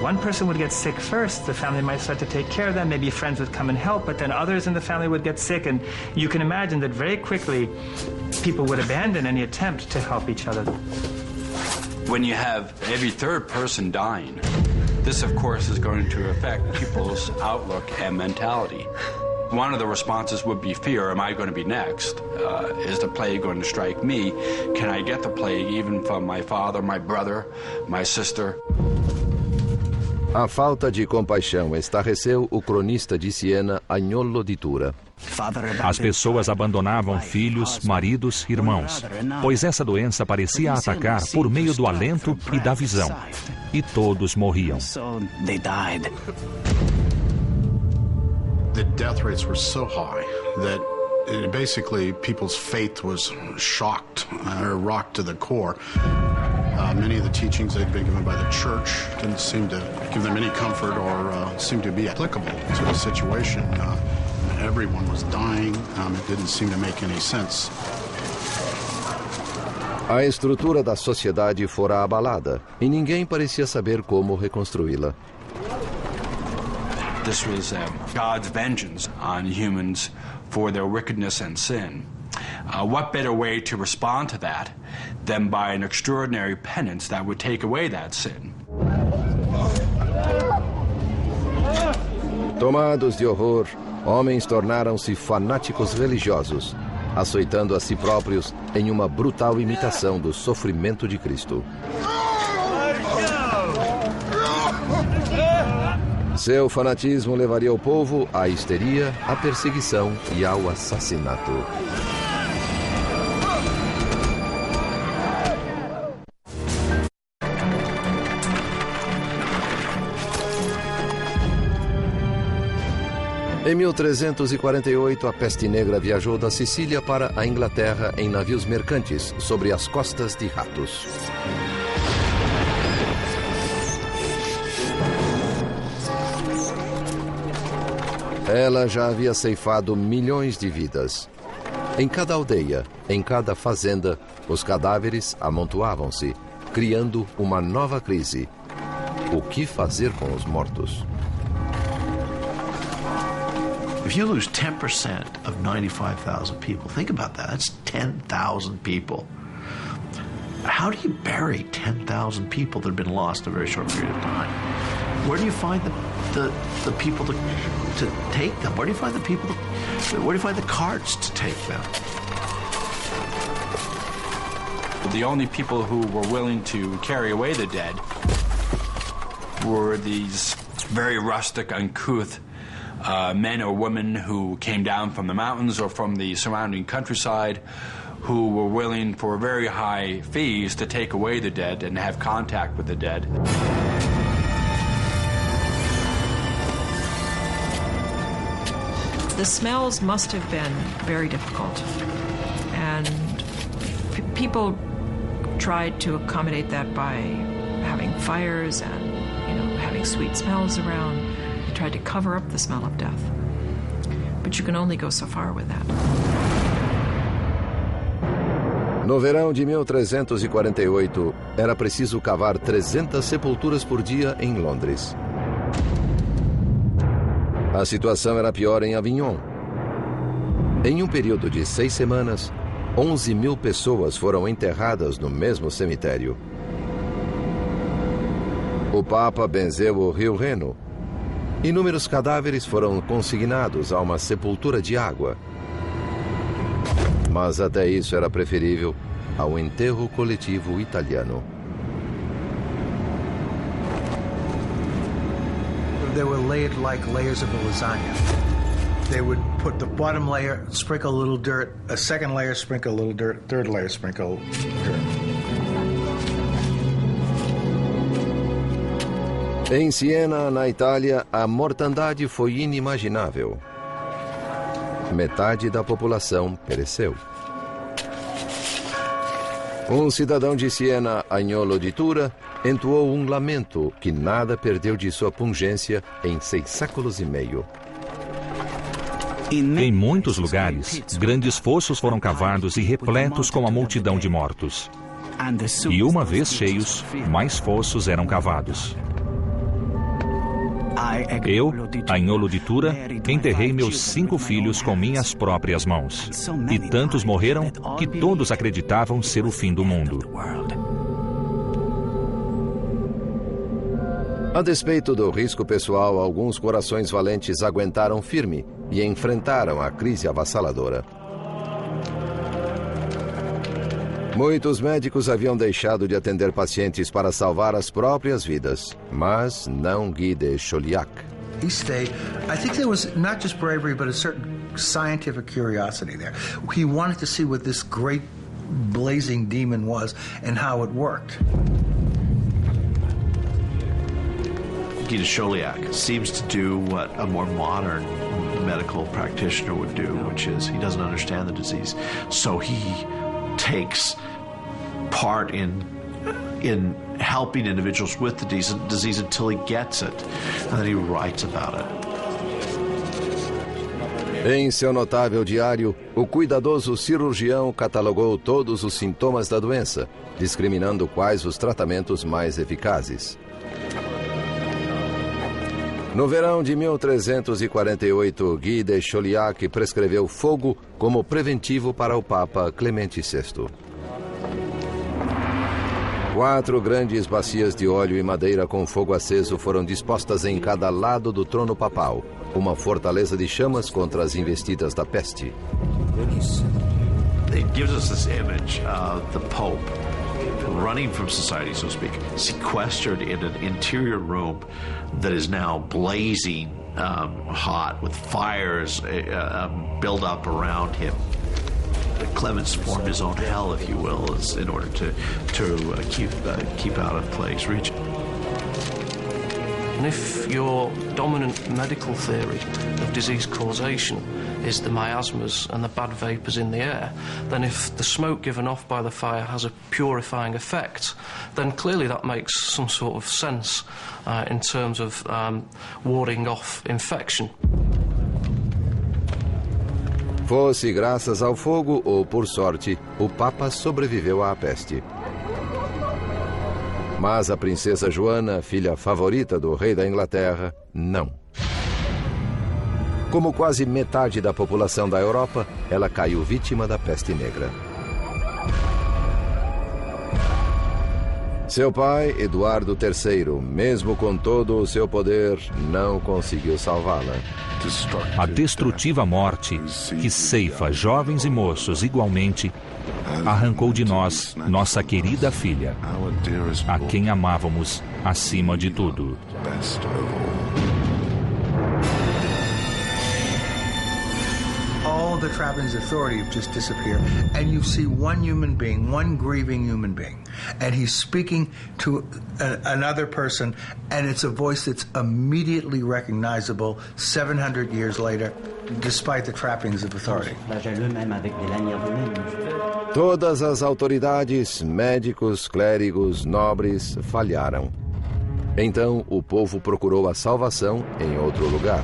One person would get sick first, the family might start to take care of them, maybe friends would come and help, but then others in the family would get sick, and you can imagine that very quickly people would abandon any attempt to help each other. When you have every third person dying, this of course is going to affect people's outlook and mentality. One of the responses would be fear. Am I going to be next? Is the plague going to strike me? Can I get the plague even from my father, my brother, my sister? A falta de compaixão estarreceu o cronista de Siena, Agnolo di Tura. As pessoas abandonavam filhos, maridos, irmãos, pois essa doença parecia atacar por meio do alento e da visão. E todos morriam. The death rates were so high that basically people's faith was shocked or rocked to the core. Many of the teachings that had been given by the church didn't seem to give them any comfort or seem to be applicable to the situation. Everyone was dying. It didn't seem to make any sense. A estrutura da sociedade fora abalada e ninguém parecia saber como reconstruí-la. This was God's vengeance on humans for their wickedness and sin. What better way to respond to that than by an extraordinary penance that would take away that sin? Tomados de horror, homens tornaram-se fanáticos religiosos, açoitando a si próprios em uma brutal imitação do sofrimento de Cristo. Seu fanatismo levaria o povo à histeria, à perseguição e ao assassinato. Em 1348, a peste negra viajou da Sicília para a Inglaterra em navios mercantes sobre as costas de ratos. Ela já havia ceifado milhões de vidas. Em cada aldeia, em cada fazenda, os cadáveres amontoavam-se, criando uma nova crise. O que fazer com os mortos? If you lose 10% of 95,000 people, think about that. That's 10,000 people. How do you bury 10,000 people that have been lost in a very short period of time? Where do you find the people to take them? Where do you find the people? Where do you find the carts to take them? The only people who were willing to carry away the dead were these very rustic, uncouth men or women who came down from the mountains or from the surrounding countryside, who were willing for very high fees to take away the dead and have contact with the dead. The smells must have been very difficult, and people tried to accommodate that by having fires and, having sweet smells around. They tried to cover up the smell of death, but you can only go so far with that. No verão de 1348, era preciso cavar 300 sepulturas por dia em Londres. A situação era pior em Avignon. Em um período de 6 semanas, 11.000 pessoas foram enterradas no mesmo cemitério. O Papa benzeu o rio Reno. Inúmeros cadáveres foram consignados a uma sepultura de água. Mas até isso era preferível ao enterro coletivo italiano. They were layered like layers of a lasagna. They would put the bottom layer, sprinkle a little dirt, a second layer, sprinkle a little dirt, third layer, sprinkle dirt. Em Siena, na Itália, a mortandade foi inimaginável. Metade da população pereceu. Um cidadão de Siena, Agnolo di Tura, entoou um lamento que nada perdeu de sua pungência em 6 séculos e meio. Em muitos lugares, grandes fossos foram cavados e repletos com a multidão de mortos. E uma vez cheios, mais fossos eram cavados. Eu, Agnolo di Tura, enterrei meus 5 filhos com minhas próprias mãos. E tantos morreram que todos acreditavam ser o fim do mundo. A despeito do risco pessoal, alguns corações valentes aguentaram firme e enfrentaram a crise avassaladora. Muitos médicos haviam deixado de atender pacientes para salvar as próprias vidas, mas não Guy de Chauliac. He stayed. I think there was not just bravery, but a certain scientific curiosity there. He wanted to see what this great blazing demon was and how it worked. Guy de Chauliac seems to do what a more modern medical practitioner would do, which is he doesn't understand the disease, so he takes part in helping individuals with the disease until he gets it, and then he writes about it. Em seu notável diário, o cuidadoso cirurgião catalogou todos os sintomas da doença, discriminando quais os tratamentos mais eficazes. No verão de 1348, Guy de Chauliac prescreveu fogo como preventivo para o Papa Clemente VI. 4 grandes bacias de óleo e madeira com fogo aceso foram dispostas em cada lado do trono papal, uma fortaleza de chamas contra as investidas da peste. It gives us this image of the Pope running from society, so to speak, sequestered in an interior room that is now blazing hot with fires built up around him. Clemens formed his own hell, if you will, in order to keep out of plague's region. And if your dominant medical theory of disease causation is the miasmas and the bad vapours in the air, then if the smoke given off by the fire has a purifying effect, then clearly that makes some sort of sense in terms of warding off infection. Fosse graças ao fogo ou por sorte, o Papa sobreviveu à peste. Mas a princesa Joana, filha favorita do rei da Inglaterra, não. Como quase metade da população da Europa, ela caiu vítima da peste negra. Seu pai, Eduardo III, mesmo com todo o seu poder, não conseguiu salvá-la. A destrutiva morte, que ceifa jovens e moços igualmente, arrancou de nós nossa querida filha, a quem amávamos acima de tudo. All the trappings of authority have just disappeared, and you see one human being, one grieving human being, and he's speaking to another person, and it's a voice that's immediately recognizable 700 years later, despite the trappings of authority. Todas as autoridades, médicos, clérigos, nobres, falharam. Então o povo procurou a salvação em outro lugar.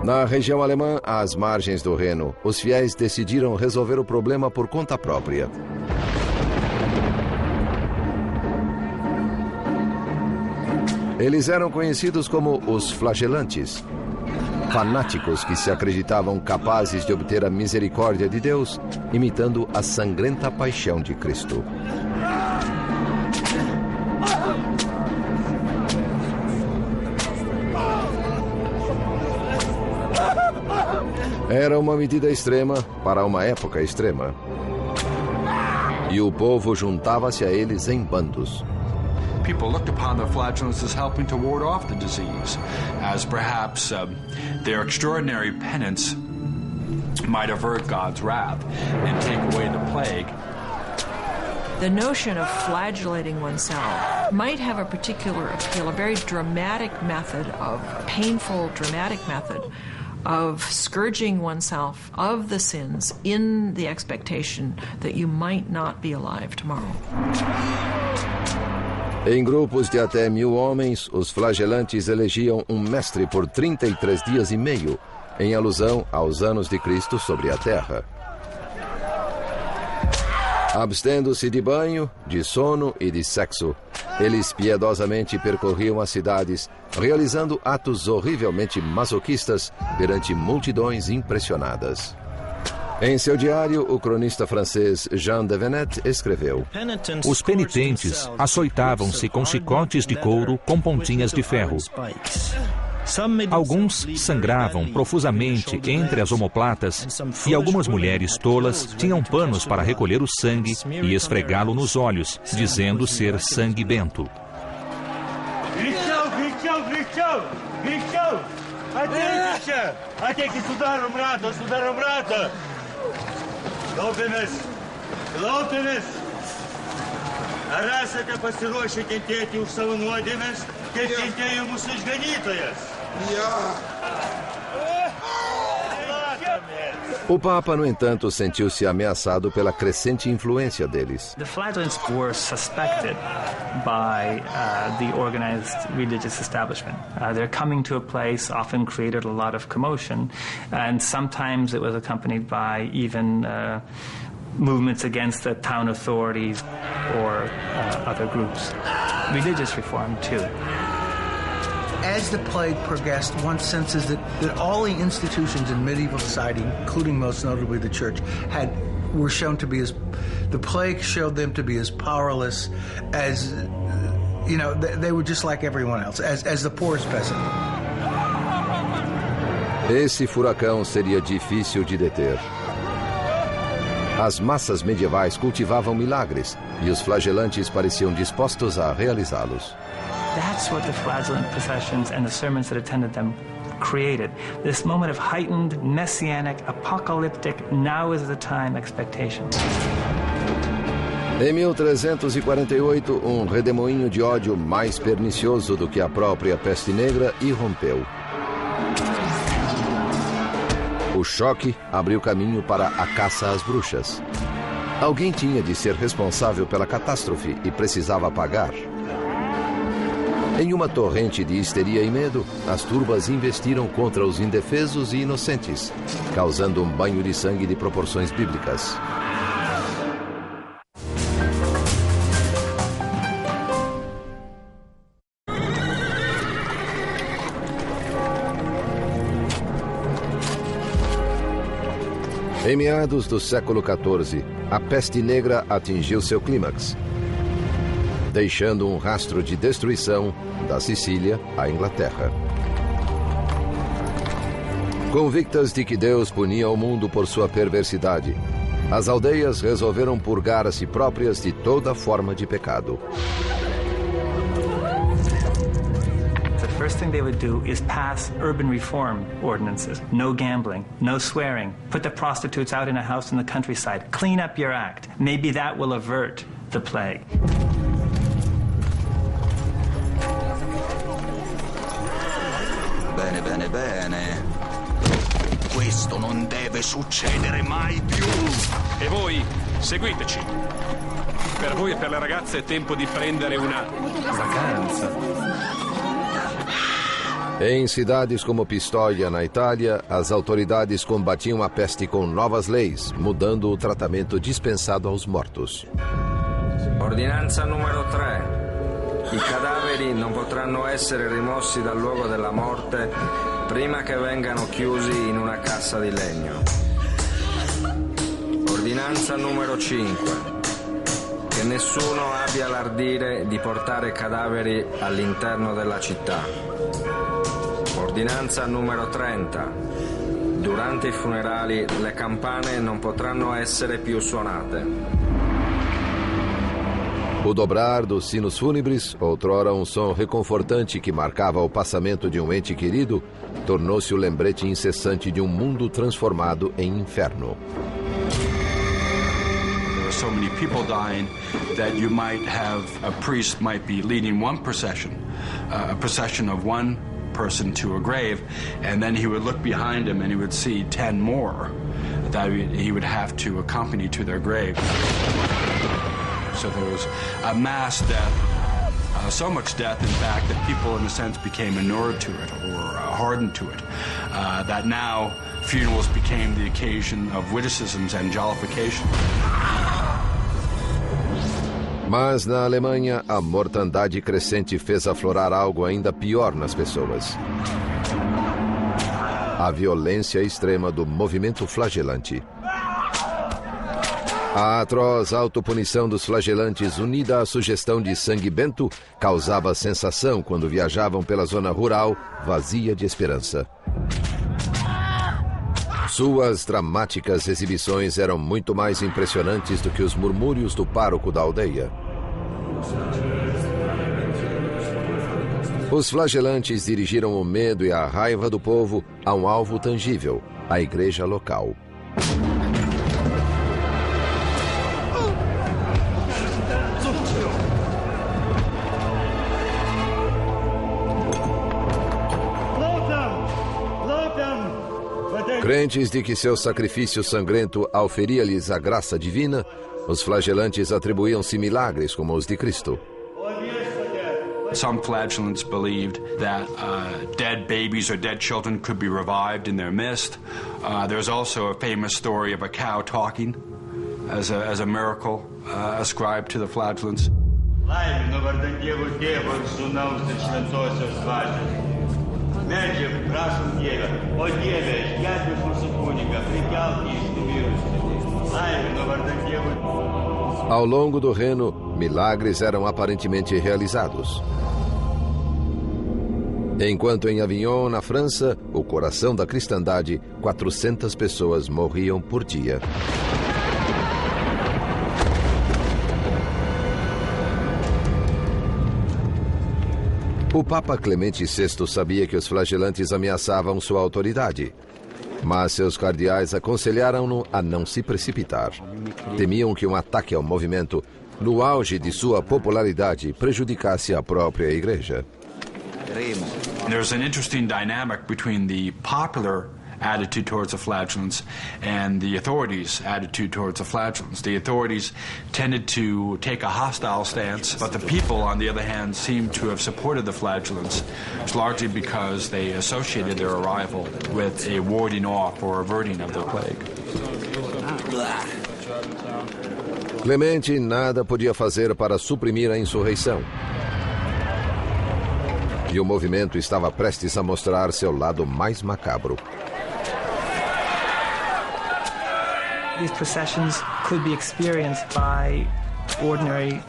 Na região alemã, às margens do Reno, os fiéis decidiram resolver o problema por conta própria. Eles eram conhecidos como os flagelantes, fanáticos que se acreditavam capazes de obter a misericórdia de Deus, imitando a sangrenta paixão de Cristo. Era uma medida extrema para uma época extrema. E o povo juntava-se a eles em bandos. People looked upon the flagellants as helping to ward off the disease, as perhaps their extraordinary penance might avert God's wrath and take away the plague. The notion of flagellating oneself might have a particular appeal, a very dramatic method of, painful, dramatic method of scourging oneself of the sins in the expectation that you might not be alive tomorrow. Em grupos de até 1000 homens, os flagelantes elegiam um mestre por 33 dias e meio, em alusão aos anos de Cristo sobre a terra. Abstendo-se de banho, de sono e de sexo, eles piedosamente percorriam as cidades, realizando atos horrivelmente masoquistas perante multidões impressionadas. Em seu diário, o cronista francês Jean de Venette escreveu: Os penitentes açoitavam-se com chicotes de couro com pontinhas de ferro. Alguns sangravam profusamente entre as omoplatas e algumas mulheres tolas tinham panos para recolher o sangue e esfregá-lo nos olhos, dizendo ser sangue bento. O Papa, no entanto, sentiu-se ameaçado pela crescente influência deles. The flagellants were suspected by the organized religious establishment. Their coming to a place often created a lot of commotion, and sometimes it was accompanied by even movements against the town authorities or other groups. Religious reform, too. As the plague progressed, one senses that all the institutions in medieval society, including most notably the church, were shown to be the plague showed them to be as powerless as, they were just like everyone else, as the poorest peasant. Esse furacão seria difícil de deter. As massas medievais cultivavam milagres e os flagelantes pareciam dispostos a realizá-los. That's what the flagellant processions and the sermons that attended them created. This moment of heightened, messianic, apocalyptic, now is the time expectation. Em 1348, um redemoinho de ódio mais pernicioso do que a própria peste negra irrompeu. O choque abriu caminho para a caça às bruxas. Alguém tinha de ser responsável pela catástrofe e precisava pagar. Em uma torrente de histeria e medo, as turbas investiram contra os indefesos e inocentes, causando um banho de sangue de proporções bíblicas. Em meados do século XIV, a peste negra atingiu seu clímax, deixando um rastro de destruição da Sicília à Inglaterra. Convictas de que Deus punia o mundo por sua perversidade, as aldeias resolveram purgar a si próprias de toda forma de pecado. The first thing they would do is pass urban reform ordinances. No gambling, no swearing. Put the prostitutes out in a house in the countryside. Clean up your act. Maybe that will avert the plague. Bene, bene, bene. Questo non deve succedere mai più. E voi, seguiteci. Per voi e per le ragazze è tempo di prendere una vacanza. Em cidades como Pistoia, na Itália, as autoridades combatiam a peste com novas leis, mudando o tratamento dispensado aos mortos. Ordinanza numero 3. I cadaveri non potranno essere rimossi dal luogo della morte prima che vengano chiusi in una cassa di legno. Ordinanza numero 5. Che nessuno abbia l'ardire di portare cadaveri all'interno della città. Ordinanza numero 30. Durante i funerali le campane non potranno essere più suonate. O dobrar dos sinos fúnebres, outrora um som reconfortante que marcava o passamento de um ente querido, tornou-se o lembrete incessante de um mundo transformado em inferno. There are so many people dying that you might have a priest might be leading one procession, a procession of one person to a grave, and then he would look behind him and he would see 10 more that he would have to accompany to their grave. So there was a mass death, so much death, in fact, that people, in a sense, became inured to it or hardened to it, that now funerals became the occasion of witticisms and jollification. Mas na Alemanha, a mortandade crescente fez aflorar algo ainda pior nas pessoas. A violência extrema do movimento flagelante. A atroz autopunição dos flagelantes, unida à sugestão de sangue bento, causava sensação quando viajavam pela zona rural, vazia de esperança. Suas dramáticas exibições eram muito mais impressionantes do que os murmúrios do pároco da aldeia. Os flagelantes dirigiram o medo e a raiva do povo a um alvo tangível, a igreja local. Crentes de que seu sacrifício sangrento auferia-lhes a graça divina, os flagelantes atribuíam-se milagres como os de Cristo. Some flagellants believed that dead babies or dead children could be revived in their midst. There's also a famous story of a cow talking as a miracle ascribed to the flagellants. Ao longo do Reno, milagres eram aparentemente realizados. Enquanto em Avignon, na França, o coração da cristandade, 400 pessoas morriam por dia. O Papa Clemente VI sabia que os flagelantes ameaçavam sua autoridade, mas seus cardeais aconselharam-no a não se precipitar. Temiam que um ataque ao movimento, no auge de sua popularidade, prejudicasse a própria igreja. There's an interesting dynamic between the popular attitude towards the flagellants and the authorities' attitude towards the flagellants. The authorities tended to take a hostile stance, but the people, on the other hand, seemed to have supported the flagellants, largely because they associated their arrival with a warding off or averting of the plague. Clemente nada podia fazer para suprimir a insurreição. E o movimento estava prestes a mostrar seu lado mais macabro. These processions could be experienced by ordinary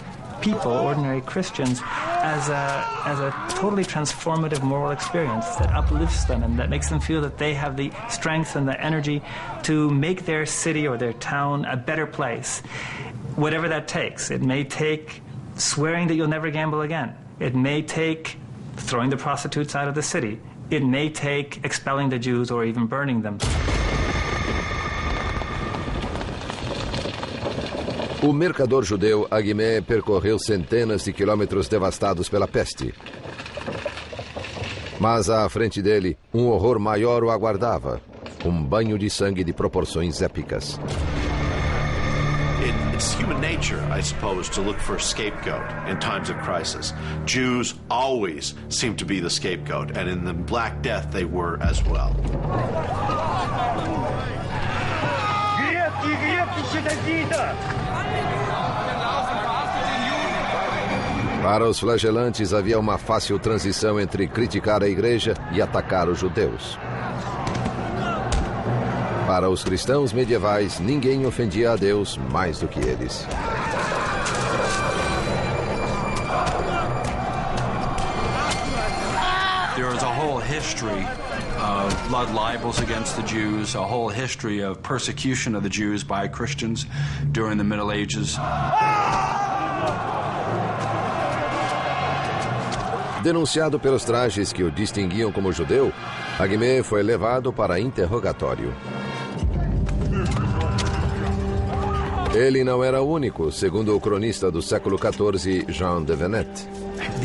people, ordinary Christians, as a totally transformative moral experience that uplifts them and that makes them feel that they have the strength and the energy to make their city or their town a better place, whatever that takes. It may take swearing that you'll never gamble again. It may take throwing the prostitutes out of the city. It may take expelling the Jews or even burning them. O mercador judeu Aguimé percorreu centenas de quilômetros devastados pela peste. Mas à frente dele, um horror maior o aguardava. Um banho de sangue de proporções épicas. It's human nature, I suppose, to look for a scapegoat in times of crisis. Jews always seem to be the scapegoat, and in the Black Death they were as well. Para os flagelantes havia uma fácil transição entre criticar a igreja e atacar os judeus. Para os cristãos medievais, ninguém ofendia a Deus mais do que eles. There is a whole history of blood libels against the Jews, a whole history of persecution of the Jews by Christians during the Middle Ages. Denunciado pelos trajes que o distinguiam como judeu, Aguimé foi levado para interrogatório. Ele não era o único, segundo o cronista do século XIV, Jean de Venette.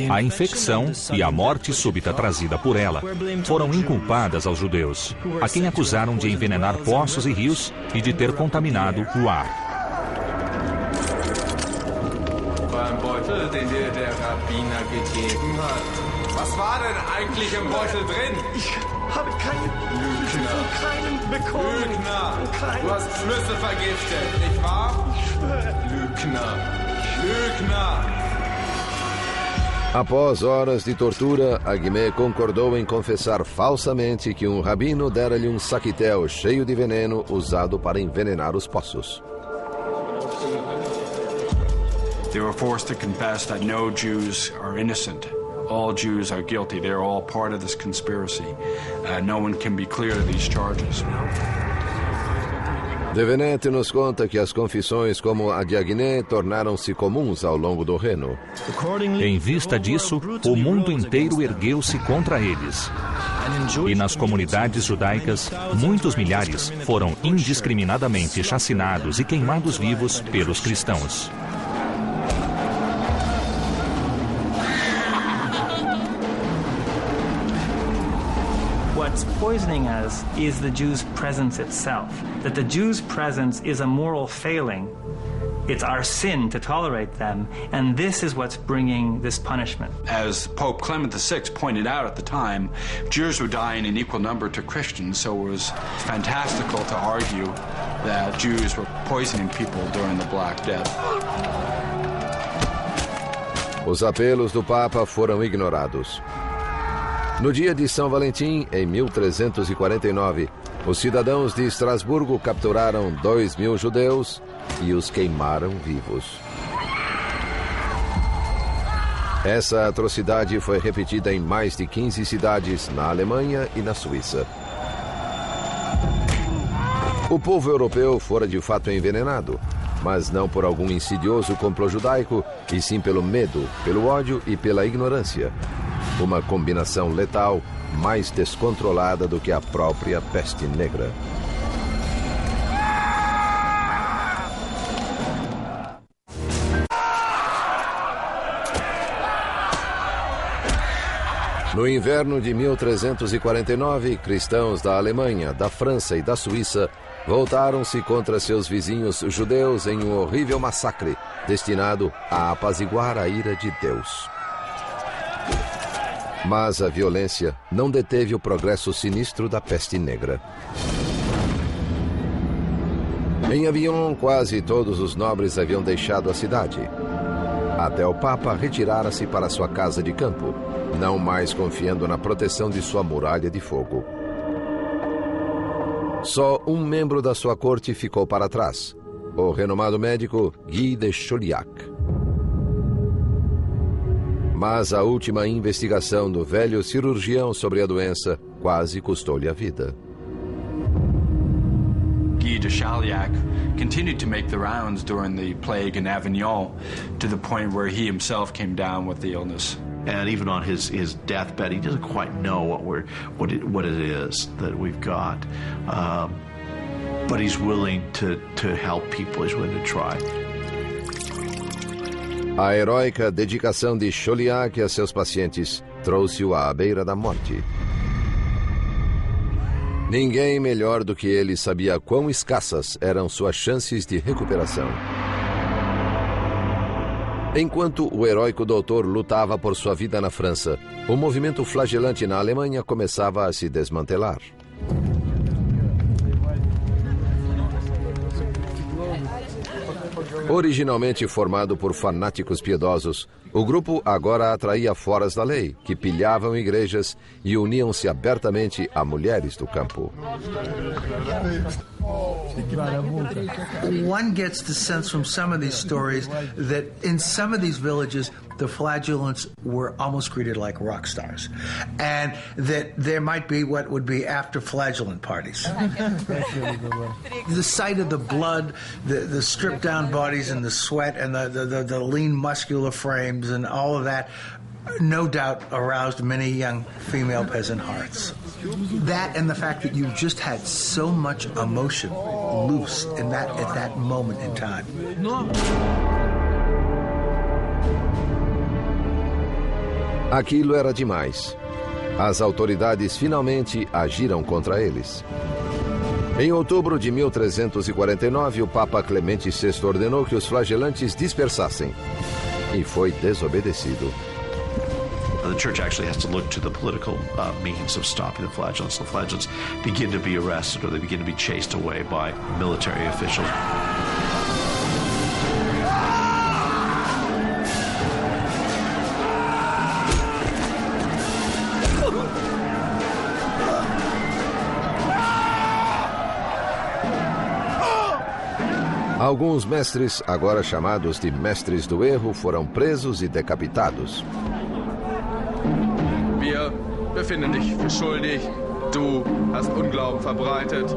A infecção e a morte súbita trazida por ela foram inculpadas aos judeus, a quem acusaram de envenenar poços e rios e de ter contaminado o ar. Was war denn eigentlich im Beutel drin? Ich habe keinen bekommen. Lügner! Du hast Flüsse vergiftet, nicht wahr? Ich schwöre. Lügner! Lügner! Após horas de tortura, Aguimé concordou em confessar falsamente que um rabino dera-lhe um saquitel cheio de veneno usado para envenenar os poços. They were forced to confess that no Jews are innocent. All Jews are guilty. They're all part of this conspiracy. No one can be cleared of these charges. De Venette nos conta que as confissões como a de Aguimé tornaram-se comuns ao longo do Reno. Em vista disso, o mundo inteiro ergueu-se contra eles. E nas comunidades judaicas, muitos milhares foram indiscriminadamente chacinados e queimados vivos pelos cristãos. What's poisoning us is the Jews' presence itself. That the Jews' presence is a moral failing. It's our sin to tolerate them, and this is what's bringing this punishment. As Pope Clement VI pointed out at the time, Jews were dying in equal number to Christians, so it was fantastical to argue that Jews were poisoning people during the Black Death. Os apelos do Papa foram ignorados. No dia de São Valentim, em 1349, os cidadãos de Estrasburgo capturaram 2.000 judeus e os queimaram vivos. Essa atrocidade foi repetida em mais de 15 cidades na Alemanha e na Suíça. O povo europeu fora de fato envenenado, mas não por algum insidioso complô judaico, e sim pelo medo, pelo ódio e pela ignorância. Uma combinação letal mais descontrolada do que a própria peste negra. No inverno de 1349, cristãos da Alemanha, da França e da Suíça voltaram-se contra seus vizinhos judeus em um horrível massacre destinado a apaziguar a ira de Deus. Mas a violência não deteve o progresso sinistro da peste negra. Em Avignon, quase todos os nobres haviam deixado a cidade. Até o Papa retirara-se para sua casa de campo, não mais confiando na proteção de sua muralha de fogo. Só um membro da sua corte ficou para trás, o renomado médico Guy de Chauliac. Mas a última investigação do velho cirurgião sobre a doença quase custou-lhe a vida. Guy de Chauliac continued to make the rounds during the plague in Avignon, to the point where he himself came down with the illness. And even on his deathbed, he doesn't quite know what it is that we've got, but he's willing to help people. He's willing to try. A heróica dedicação de Chauliac a seus pacientes trouxe-o à beira da morte. Ninguém melhor do que ele sabia quão escassas eram suas chances de recuperação. Enquanto o heróico doutor lutava por sua vida na França, o movimento flagelante na Alemanha começava a se desmantelar. Originalmente formado por fanáticos piedosos, o grupo agora atraía foras da lei, que pilhavam igrejas e uniam-se abertamente a mulheres do campo. One gets the sense from some of these stories that in some of these villages, the flagellants were almost treated like rock stars, and that there might be what would be after flagellant parties. The sight of the blood, the stripped down bodies and the sweat and the lean muscular frames and all of that, no doubt aroused many young female peasant hearts. That and the fact that you just had so much emotion loose at that moment in time. Aquilo era demais. As autoridades finalmente agiram contra eles. Em outubro de 1349, o Papa Clemente VI ordenou que os flagelantes dispersassem. E foi desobedecido. The church actually has to look to the political means of stopping the flagellants. The flagellants begin to be arrested or they begin to be chased away by military officials. Alguns mestres, agora chamados de mestres do erro, foram presos e decapitados. Wir befinden dich für schuldig. Du hast Unglauben verbreitet.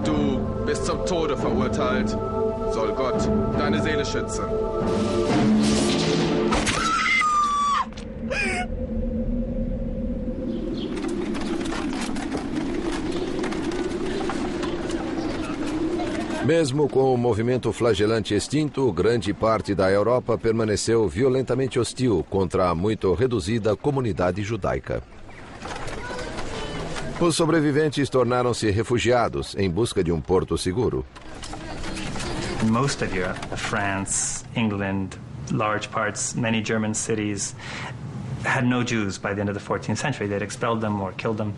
Du bist zum Tode verurteilt. Soll Gott deine Seele schützen. Mesmo com o movimento flagelante extinto, grande parte da Europa permaneceu violentamente hostil contra a muito reduzida comunidade judaica. Os sobreviventes tornaram-se refugiados em busca de um porto seguro. In most of Europe, France, England, large parts, many German cities had no Jews by the end of the 14th century. They'd expelled them or killed them.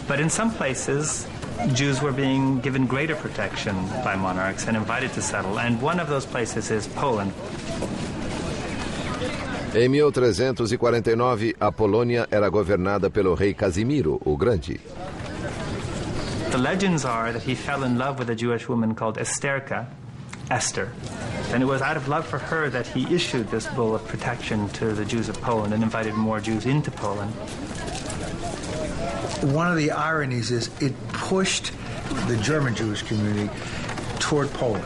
But in some places, Jews were being given greater protection by monarchs and invited to settle, and one of those places is Poland. Em 1349, a Polônia era governada pelo rei Casimiro, o Grande. The legends are that he fell in love with a Jewish woman called Esther, and it was out of love for her that he issued this bull of protection to the Jews of Poland and invited more Jews into Poland. One of the ironies is it pushed the German Jewish community toward Poland.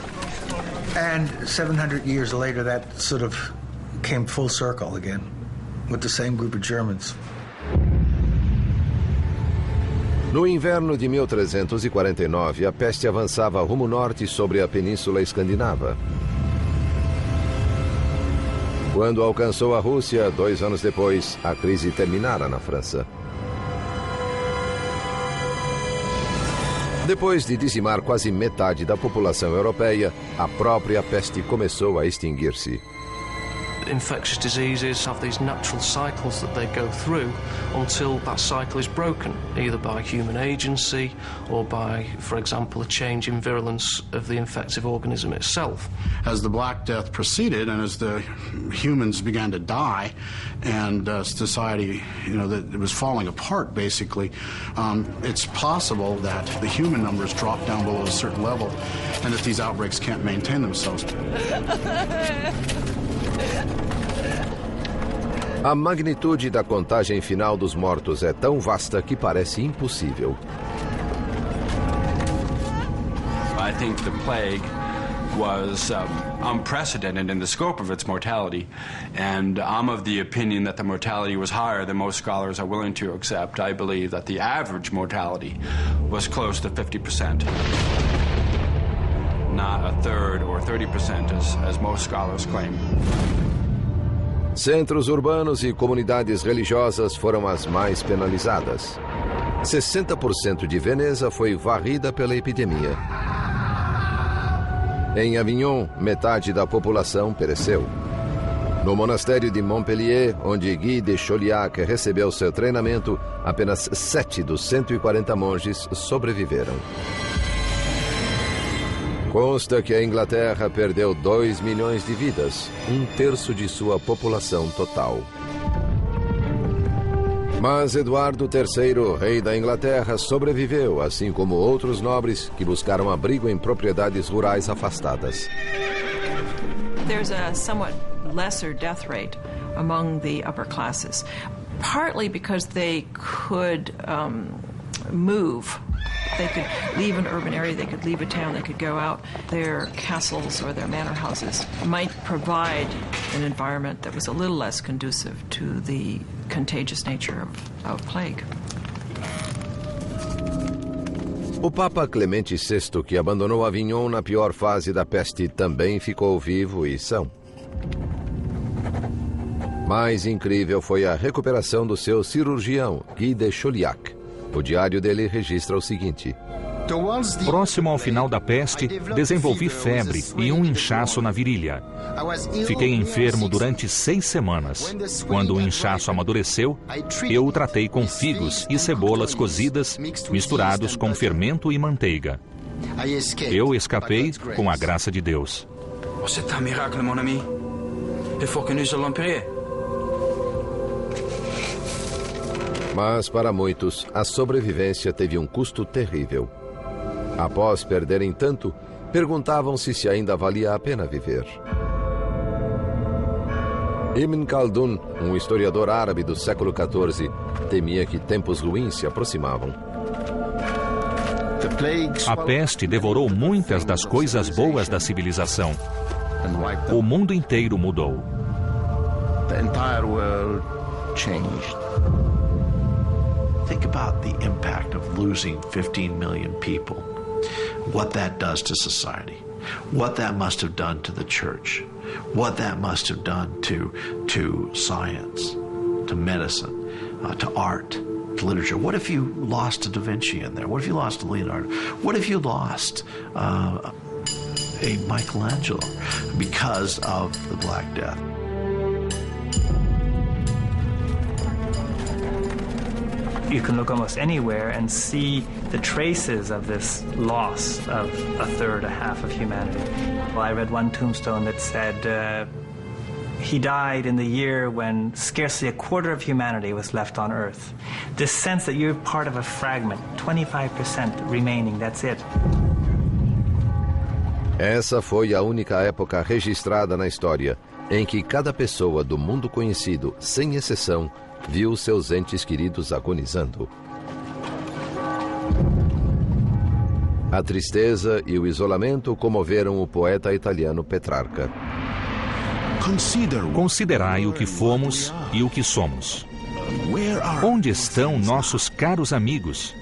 And 700 years later, that sort of came full circle again with the same group of Germans. No inverno de 1349, a peste avançava rumo norte sobre a península escandinava. Quando alcançou a Rússia, 2 anos depois, a crise terminara na França. Depois de dizimar quase metade da população europeia, a própria peste começou a extinguir-se. Infectious diseases have these natural cycles that they go through until that cycle is broken, either by human agency or by, for example, a change in virulence of the infective organism itself. As the Black Death proceeded and as the humans began to die and society, that it was falling apart basically, it's possible that the human numbers drop down below a certain level and that these outbreaks can't maintain themselves. A magnitude da contagem final dos mortos é tão vasta que parece impossível. I think the plague was unprecedented in the scope of its mortality, and I'm of the opinion that the mortality was higher than most scholars are willing to accept. I believe that the average mortality was close to 50%. Not a third or 30% as most scholars claim. Centros urbanos e comunidades religiosas foram as mais penalizadas. 60% de Veneza foi varrida pela epidemia. Em Avignon, metade da população pereceu. No monastério de Montpellier, onde Guy de Chauliac recebeu seu treinamento, apenas 7 dos 140 monges sobreviveram. Consta que a Inglaterra perdeu 2 milhões de vidas, 1/3 de sua população total. Mas Eduardo III, rei da Inglaterra, sobreviveu, assim como outros nobres que buscaram abrigo em propriedades rurais afastadas. There's a somewhat lesser death rate among the upper classes, partly because they could move. They could leave an urban area, they could leave a town, they could go out. Their castles or their manor houses might provide an environment that was a little less conducive to the contagious nature of plague. O Papa Clemente VI, que abandonou Avignon na pior fase da peste, também ficou vivo e são. Mais incrível foi a recuperação do seu cirurgião, Guy de Chauliac. O diário dele registra o seguinte: próximo ao final da peste, desenvolvi febre e um inchaço na virilha. Fiquei enfermo durante 6 semanas. Quando o inchaço amadureceu, eu o tratei com figos e cebolas cozidas, misturados com fermento e manteiga. Eu escapei com a graça de Deus. C'est un miracle, mon ami. Il faut que nous allons prier. Mas para muitos, a sobrevivência teve um custo terrível. Após perderem tanto, perguntavam-se se ainda valia a pena viver. Ibn Khaldun, um historiador árabe do século XIV, temia que tempos ruins se aproximavam. A peste devorou muitas das coisas boas da civilização. O mundo inteiro mudou. The entire world changed. Think about the impact of losing 15 million people. What that does to society. What that must have done to the church. What that must have done to science, to medicine, to art, to literature. What if you lost a Da Vinci in there? What if you lost a Leonardo? What if you lost a Michelangelo because of the Black Death? You can look almost anywhere and see the traces of this loss of a third, a half of humanity. Well, I read one tombstone that said he died in the year when scarcely a quarter of humanity was left on Earth. This sense that you're part of a fragment, 25% remaining, that's it. Essa foi a única época registrada na história em que cada pessoa do mundo conhecido, sem exceção, viu seus entes queridos agonizando. A tristeza e o isolamento comoveram o poeta italiano Petrarca. Considerai o que fomos e o que somos. Onde estão nossos caros amigos?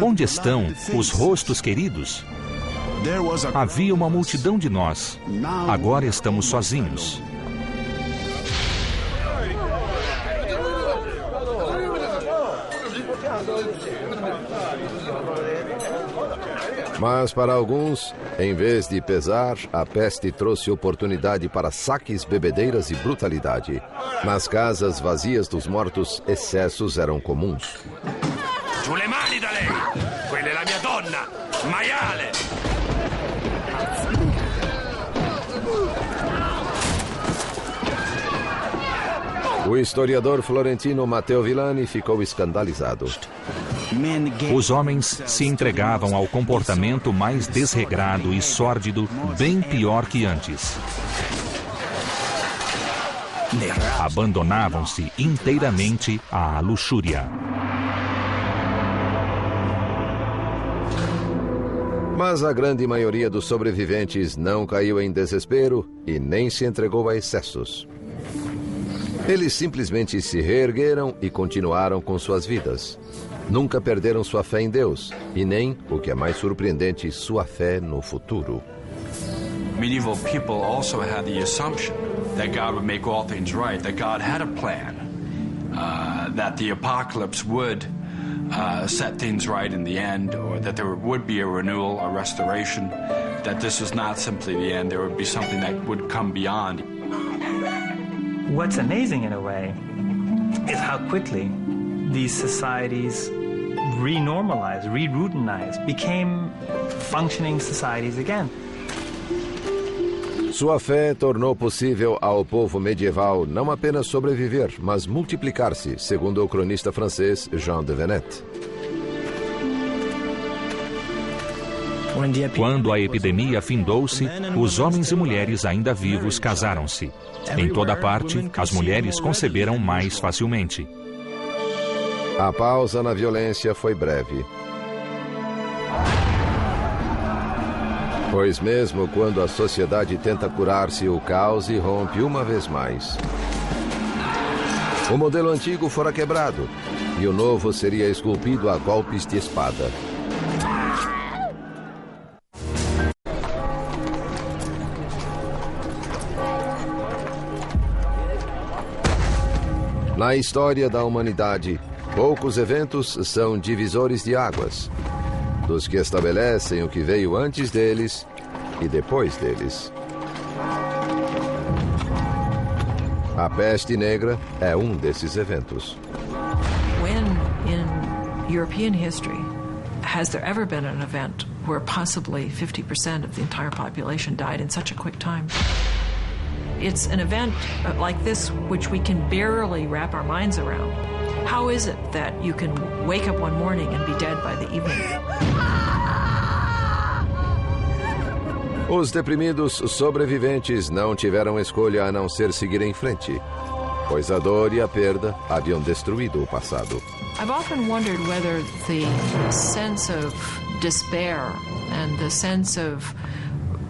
Onde estão os rostos queridos? Havia uma multidão de nós. Agora estamos sozinhos. Mas para alguns, em vez de pesar, a peste trouxe oportunidade para saques, bebedeiras e brutalidade. Nas casas vazias dos mortos, excessos eram comuns. Giù le mani da lei! Quella è la mia donna! Maiale! O historiador florentino Matteo Villani ficou escandalizado. Os homens se entregavam ao comportamento mais desregrado e sórdido, bem pior que antes. Abandonavam-se inteiramente à luxúria. Mas a grande maioria dos sobreviventes não caiu em desespero e nem se entregou a excessos. Eles simplesmente se reergueram e continuaram com suas vidas. Nunca perderam sua fé em Deus e nem, o que é mais surpreendente, sua fé no futuro. Medieval people also had the assumption that God would make all things right, that God had a plan, that the apocalypse would set things right in the end, or that there would be a renewal, a restoration, that this was not simply the end, there would be something that would come beyond. What's amazing in a way is how quickly these societies renormalized, re-routinized, became functioning societies again. Sua fé tornou possível ao povo medieval não apenas sobreviver, mas multiplicar-se, segundo o cronista francês Jean de Venette. Quando a epidemia findou-se, os homens e mulheres ainda vivos casaram-se. Em toda parte, as mulheres conceberam mais facilmente. A pausa na violência foi breve. Pois mesmo quando a sociedade tenta curar-se, o caos irrompe uma vez mais. O modelo antigo fora quebrado e o novo seria esculpido a golpes de espada. Na história da humanidade, poucos eventos são divisores de águas, dos que estabelecem o que veio antes deles e depois deles. A peste negra é um desses eventos. When in European history has there ever been an event where possibly 50% of the entire population died in such a quick time? It's an event like this which we can barely wrap our minds around. How is it that you can wake up one morning and be dead by the evening? Os deprimidos sobreviventes não tiveram escolha a não ser seguir em frente, pois a dor e a perda haviam destruído o passado. I've often wondered whether the sense of despair and the sense of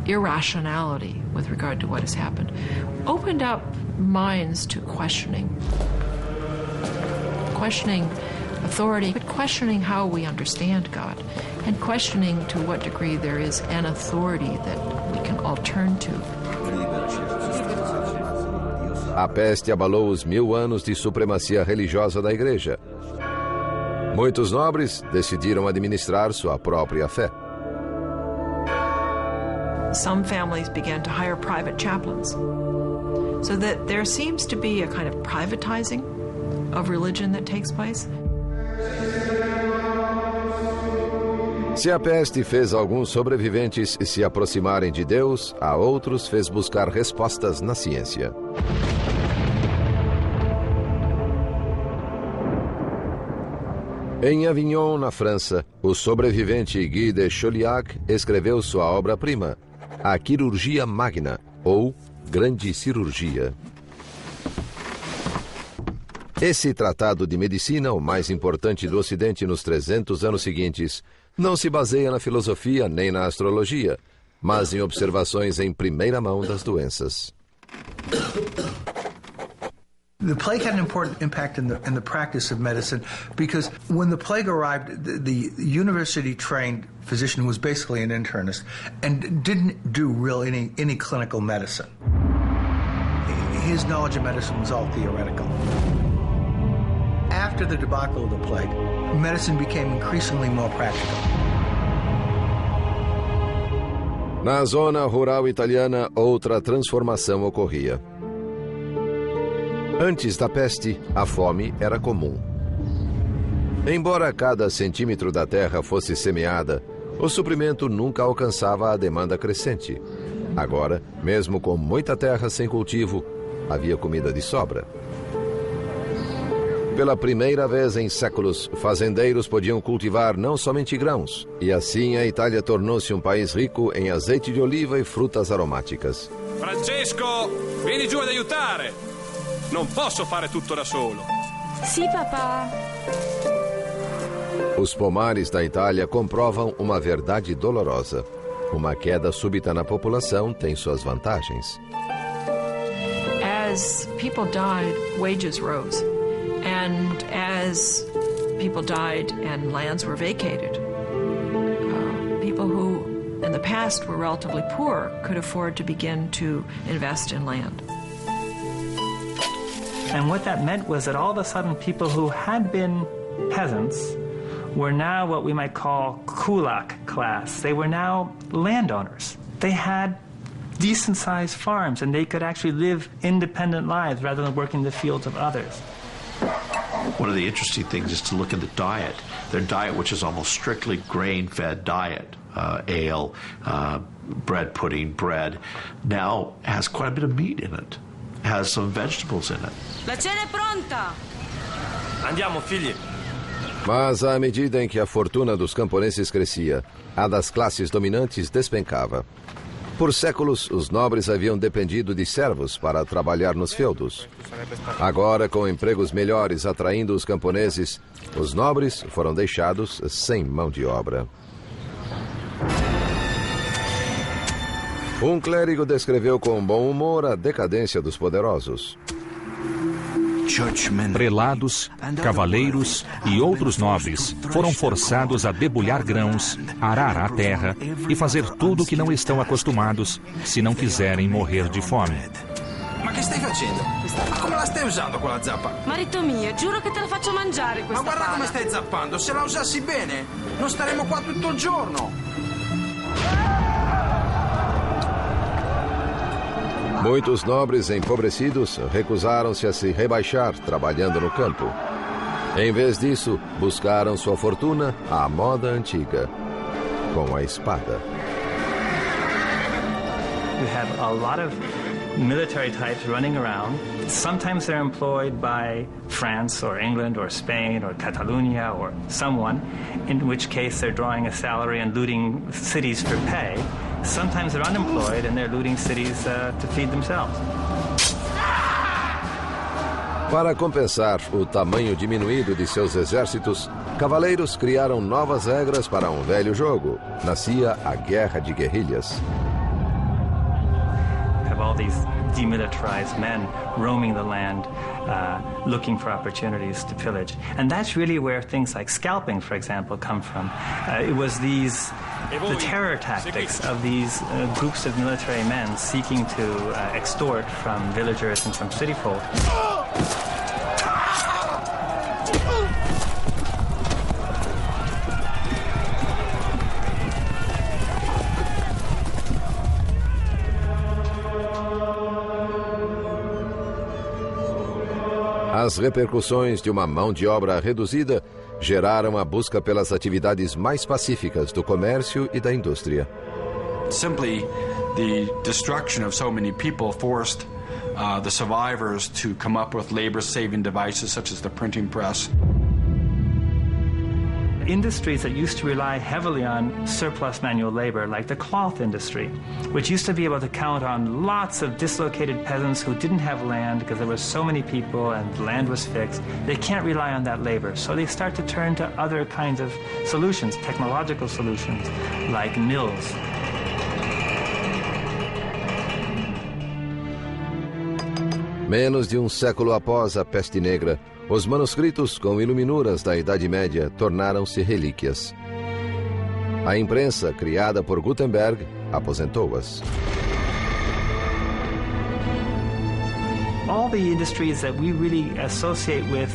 irrationality with regard to what has happened opened up minds to questioning authority, but questioning how we understand God, and questioning to what degree there is an authority that we can all turn to. A peste abalou os 1000 anos de supremacia religiosa da Igreja. Muitos nobres decidiram administrar sua própria fé. Some families began to hire private chaplains, so that there seems to be a kind of privatizing of religion that takes place. Se a peste fez alguns sobreviventes se aproximarem de Deus, a outros fez buscar respostas na ciência. Em Avignon, na França, o sobrevivente Guy de Chauliac escreveu sua obra-prima, A Quirurgia Magna, ou Grande Cirurgia. Esse tratado de medicina, o mais importante do Ocidente nos 300 anos seguintes, não se baseia na filosofia nem na astrologia, mas em observações em primeira mão das doenças. The plague had an important impact in the practice of medicine because when the plague arrived, the university-trained physician was basically an internist and didn't do really any clinical medicine. his knowledge of medicine was all theoretical. After the debacle of the plague, medicine became increasingly more practical. Na zona rural italiana, outra transformação ocorria. Antes da peste, a fome era comum. Embora cada centímetro da terra fosse semeada, o suprimento nunca alcançava a demanda crescente. Agora, mesmo com muita terra sem cultivo, havia comida de sobra. Pela primeira vez em séculos, fazendeiros podiam cultivar não somente grãos, e assim a Itália tornou-se um país rico em azeite de oliva e frutas aromáticas. Francesco, vieni giù ad aiutare! Non posso fare tutto da solo. Sì, papà. Os pomares da Itália comprovam uma verdade dolorosa. Uma queda súbita na população tem suas vantagens. As people died, wages rose. And as people died and lands were vacated, people who in the past were relatively poor could afford to begin to invest in land. And what that meant was that all of a sudden people who had been peasants were now what we might call kulak class. They were now landowners. They had decent-sized farms and they could actually live independent lives rather than working the fields of others. One of the interesting things is to look at the diet. Their diet, which is almost strictly grain-fed diet, ale, bread pudding, bread, now has quite a bit of meat in it, has some vegetables in it. La cena è pronta! Andiamo, figli. Mas à medida em que a fortuna dos camponeses crescia, a das classes dominantes despencava. Por séculos, os nobres haviam dependido de servos para trabalhar nos feudos. Agora, com empregos melhores atraindo os camponeses, os nobres foram deixados sem mão de obra. Um clérigo descreveu com bom humor a decadência dos poderosos. Prelados, cavaleiros e outros nobres foram forçados a debulhar grãos, arar a terra e fazer tudo o que não estão acostumados se não quiserem morrer de fome. Ma che stai facendo? Ma come la stai usando quella zappa? Marito mio, giuro che te la faccio mangiare questa Ma guarda pala. come stai zappando, se la usassi bene non staremo qua tutto il giorno. Muitos nobres empobrecidos recusaram-se a se rebaixar trabalhando no campo. Em vez disso, buscaram sua fortuna à moda antiga, com a espada. We have a lot of military types running around. Sometimes they're employed by France or England or Spain or Catalonia or someone, in which case they're drawing a salary and looting cities for pay. Sometimes they're unemployed and they're looting cities to feed themselves. Para compensar o tamanho diminuído de seus exércitos, cavaleiros criaram novas regras para um velho jogo. Nascia a Guerra de Guerrilhas. Have all these demilitarized men roaming the land, looking for opportunities to pillage. And that's really where things like scalping, for example, come from. It was the terror tactics of these groups of military men seeking to extort from villagers and from city folk. As repercussões de uma mão de obra reduzida geraram a busca pelas atividades mais pacíficas do comércio e da indústria. Simply, the destruction of so many people forced the survivors to come up with labor-saving devices such as the printing press. Industries that used to rely heavily on surplus manual labor, like the cloth industry, which used to be able to count on lots of dislocated peasants who didn't have land because there were so many people and the land was fixed, they can't rely on that labor. So they start to turn to other kinds of solutions, technological solutions, like mills. Menos de um século após a peste negra, os manuscritos com iluminuras da Idade Média tornaram-se relíquias. A imprensa, criada por Gutenberg, aposentou-as. all the industries that we really associate with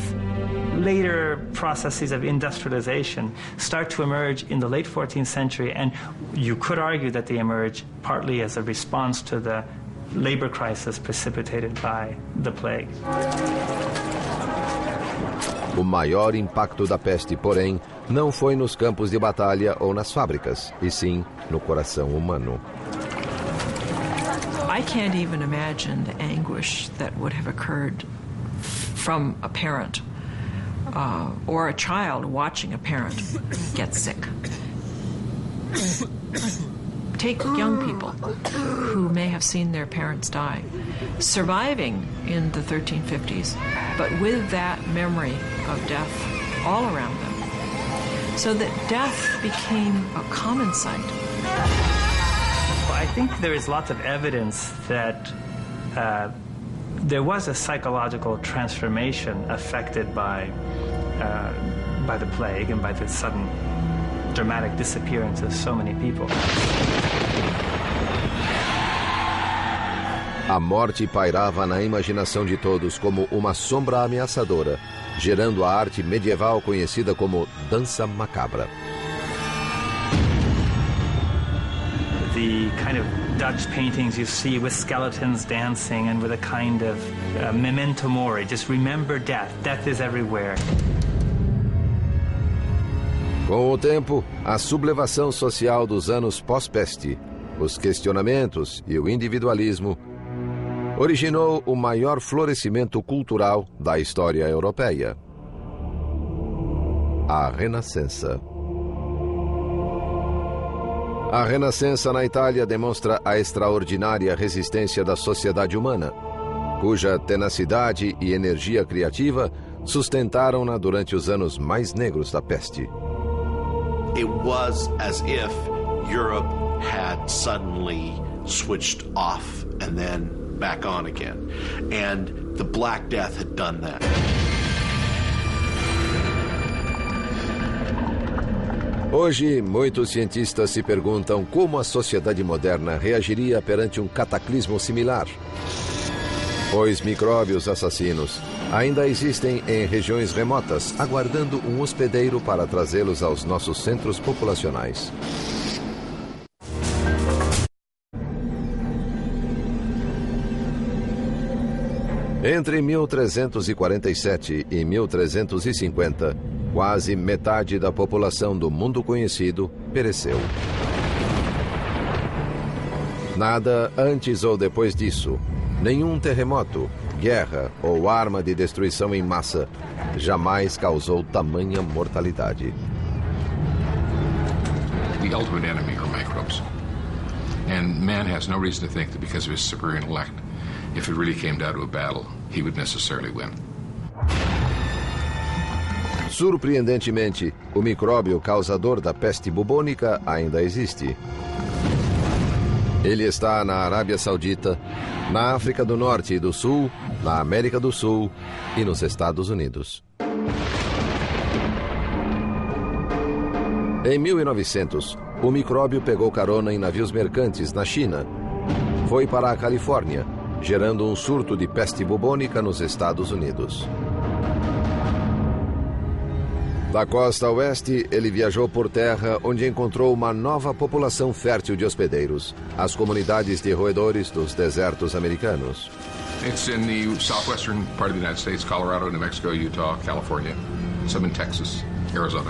later processes of industrialization start to emerge in the late 14th century, and you could argue that they emerge partly as a response to the labor crisis precipitated by the plague. O maior impacto da peste, porém, não foi nos campos de batalha ou nas fábricas, e sim no coração humano. I can't even imagine the anguish that would have occurred from a parent or a child watching a parent get sick. Take young people who may have seen their parents die, surviving in the 1350s, but with that memory of death all around them, so that death became a common sight. I think there is lots of evidence that there was a psychological transformation affected by the plague and by the sudden dramatic disappearance of so many people. A morte pairava na imaginação de todos como uma sombra ameaçadora, gerando a arte medieval conhecida como dança macabra. The kind of Dutch paintings you see with skeletons dancing and with a kind of memento mori, just remember death. Death is everywhere. Com o tempo, a sublevação social dos anos pós-peste, os questionamentos e o individualismo originou o maior florescimento cultural da história europeia: a Renascença. A Renascença na Itália demonstra a extraordinária resistência da sociedade humana, cuja tenacidade e energia criativa sustentaram-na durante os anos mais negros da peste. It was as if Europe had suddenly switched off and then back on again. And the Black Death had done that. Hoje, muitos cientistas se perguntam como a sociedade moderna reagiria perante um cataclismo similar. Pois micróbios assassinos ainda existem em regiões remotas, aguardando um hospedeiro para trazê-los aos nossos centros populacionais. Entre 1347 e 1350, quase metade da população do mundo conhecido pereceu. Nada antes ou depois disso, nenhum terremoto, guerra ou arma de destruição em massa jamais causou tamanha mortalidade. The ultimate enemy are microbes. And man has no reason to think that because of his superior intellect, if it really came down to a battle, he would necessarily win. Surpreendentemente, o micróbio causador da peste bubônica ainda existe. Ele está na Arábia Saudita, na África do Norte e do Sul, na América do Sul e nos Estados Unidos. Em 1900, o micróbio pegou carona em navios mercantes na China. Foi para a Califórnia, gerando um surto de peste bubônica nos Estados Unidos. Da costa oeste, ele viajou por terra, onde encontrou uma nova população fértil de hospedeiros, as comunidades de roedores dos desertos americanos. It's in the southwestern part of the United States, Colorado, New Mexico, Utah, California, some in Texas, Arizona.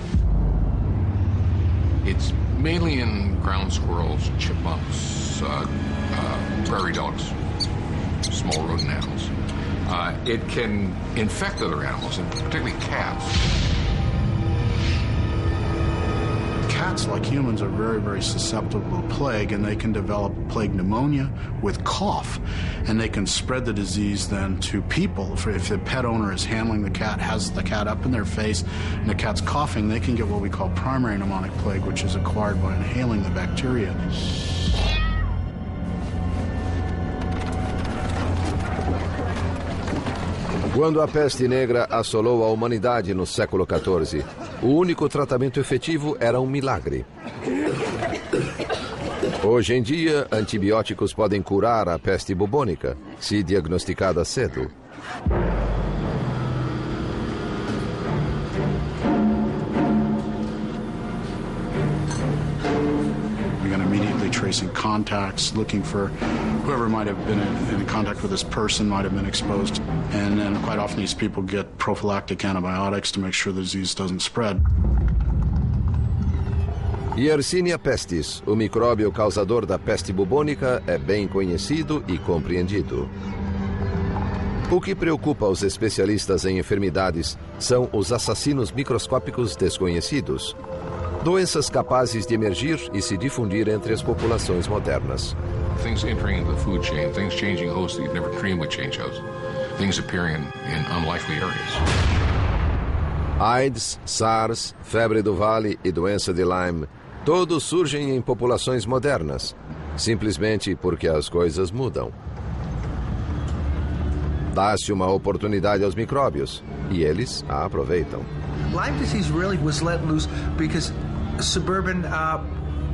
It's mainly in ground squirrels, chipmunks, prairie dogs, small rodent animals. It can infect other animals, and particularly cats. Cats, like humans, are very, very susceptible to plague, and they can develop plague pneumonia with cough, and they can spread the disease then to people. If the pet owner is handling the cat, has the cat up in their face, and the cat's coughing, they can get what we call primary pneumonic plague, which is acquired by inhaling the bacteria. Quando a peste negra assolou a humanidade no século XIV, o único tratamento efetivo era um milagre. Hoje em dia, antibióticos podem curar a peste bubônica, se diagnosticada cedo. Immediately tracing contacts, looking for whoever might have been in contact with this person might have been exposed. And then quite often these people get prophylactic antibiotics to make sure the disease doesn't spread. Yersinia pestis, o micróbio causador da peste bubônica, é bem conhecido e compreendido. O que preocupa os especialistas em enfermidades são os assassinos microscópicos desconhecidos. Doenças capazes de emergir e se difundir entre as populações modernas. Things entering the food chain, things changing hosts that you'd never dream would change hosts, things appearing in unlikely areas. AIDS, SARS, febre do Vale e doença de Lyme, todos surgem em populações modernas, simplesmente porque as coisas mudam. Dá-se uma oportunidade aos micróbios e eles a aproveitam. Lyme disease really was let loose because suburban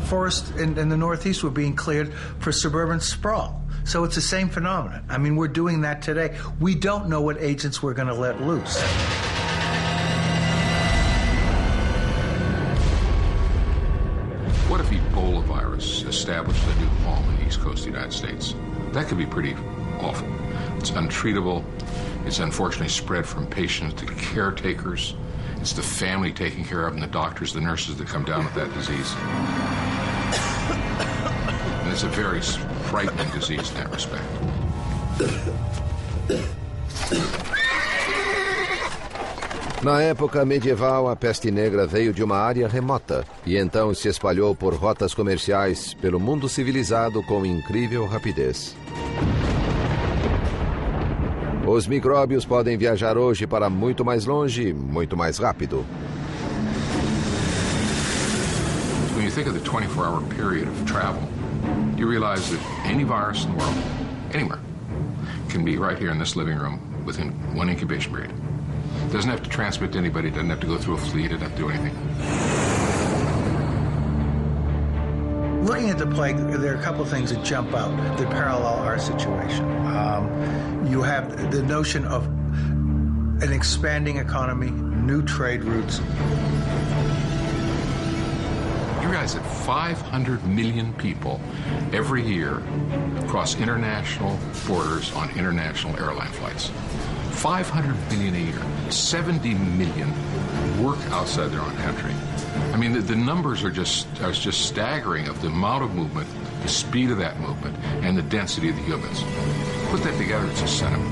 forests in the Northeast were being cleared for suburban sprawl. So it's the same phenomenon. I mean, we're doing that today. We don't know what agents we're going to let loose. What if Ebola virus established a new home in the East Coast of the United States? That could be pretty awful. It's untreatable. It's unfortunately spread from patients to caretakers. It's the family taking care of them, the doctors, the nurses that come down with that disease. And it's a very frightening disease in that respect. Na época medieval, a peste negra veio de uma área remota e então se espalhou por rotas comerciais pelo mundo civilizado com incrível rapidez. Os micróbios podem viajar hoje para muito mais longe, muito mais rápido. When you think of the 24-hour period of travel, you realize that any virus in the world, anywhere, can be right here in this living room within one incubation period. It doesn't have to transmit to anybody, it doesn't have to go through a fleet, it doesn't have to do anything. Looking at the plague, there are a couple of things that jump out that parallel our situation. You have the notion of an expanding economy, new trade routes. You realize that 500 million people every year cross international borders on international airline flights. 500 million a year. 70 million work outside their own country. I mean, the numbers are just staggering of the amount of movement, the speed of that movement, and the density of the humans. Put that together, it's a sentiment.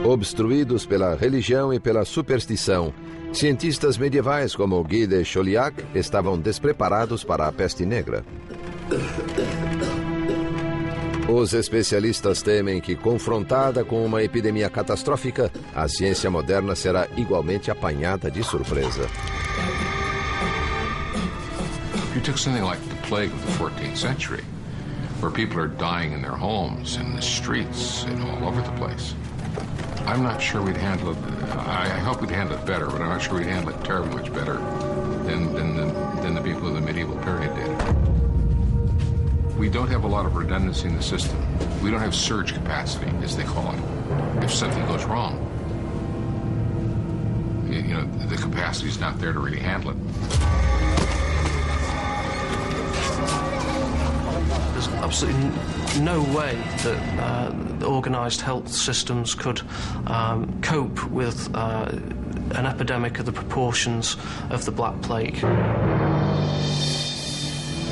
Obstruídos pela religião e pela superstição, cientistas medievais como Guy de Chauliac estavam despreparados para a peste negra. Os especialistas temem que, confrontada com uma epidemia catastrófica, a ciência moderna será igualmente apanhada de surpresa. You took something like the plague of the 14th century, where people are dying in their homes, in the streets, and all over the place. I'm not sure we'd handle it. I hope we'd handle it better, but I'm not sure we'd handle it terribly much better than the people of the medieval period did. We don't have a lot of redundancy in the system. We don't have surge capacity, as they call it. If something goes wrong, you know, the capacity is not there to really handle it. There's absolutely no way that organised health systems could cope with an epidemic of the proportions of the Black Plague.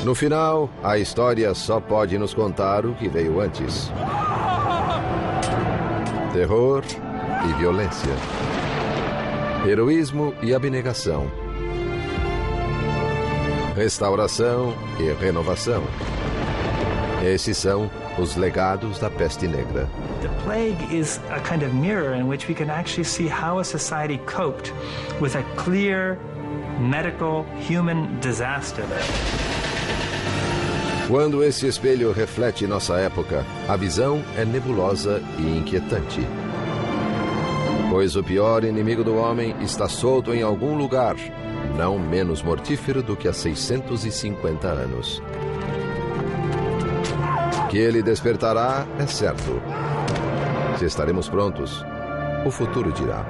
No final, a história só pode nos contar o que veio antes. Terror e violência. Heroísmo e abnegação. Restauração e renovação. Esses são os legados da peste negra. The plague is a kind of mirror in which we can actually see how a society coped with a clear medical human disaster. Quando esse espelho reflete nossa época, a visão é nebulosa e inquietante. Pois o pior inimigo do homem está solto em algum lugar, não menos mortífero do que há 650 anos. Que ele despertará é certo. Se estaremos prontos, o futuro dirá.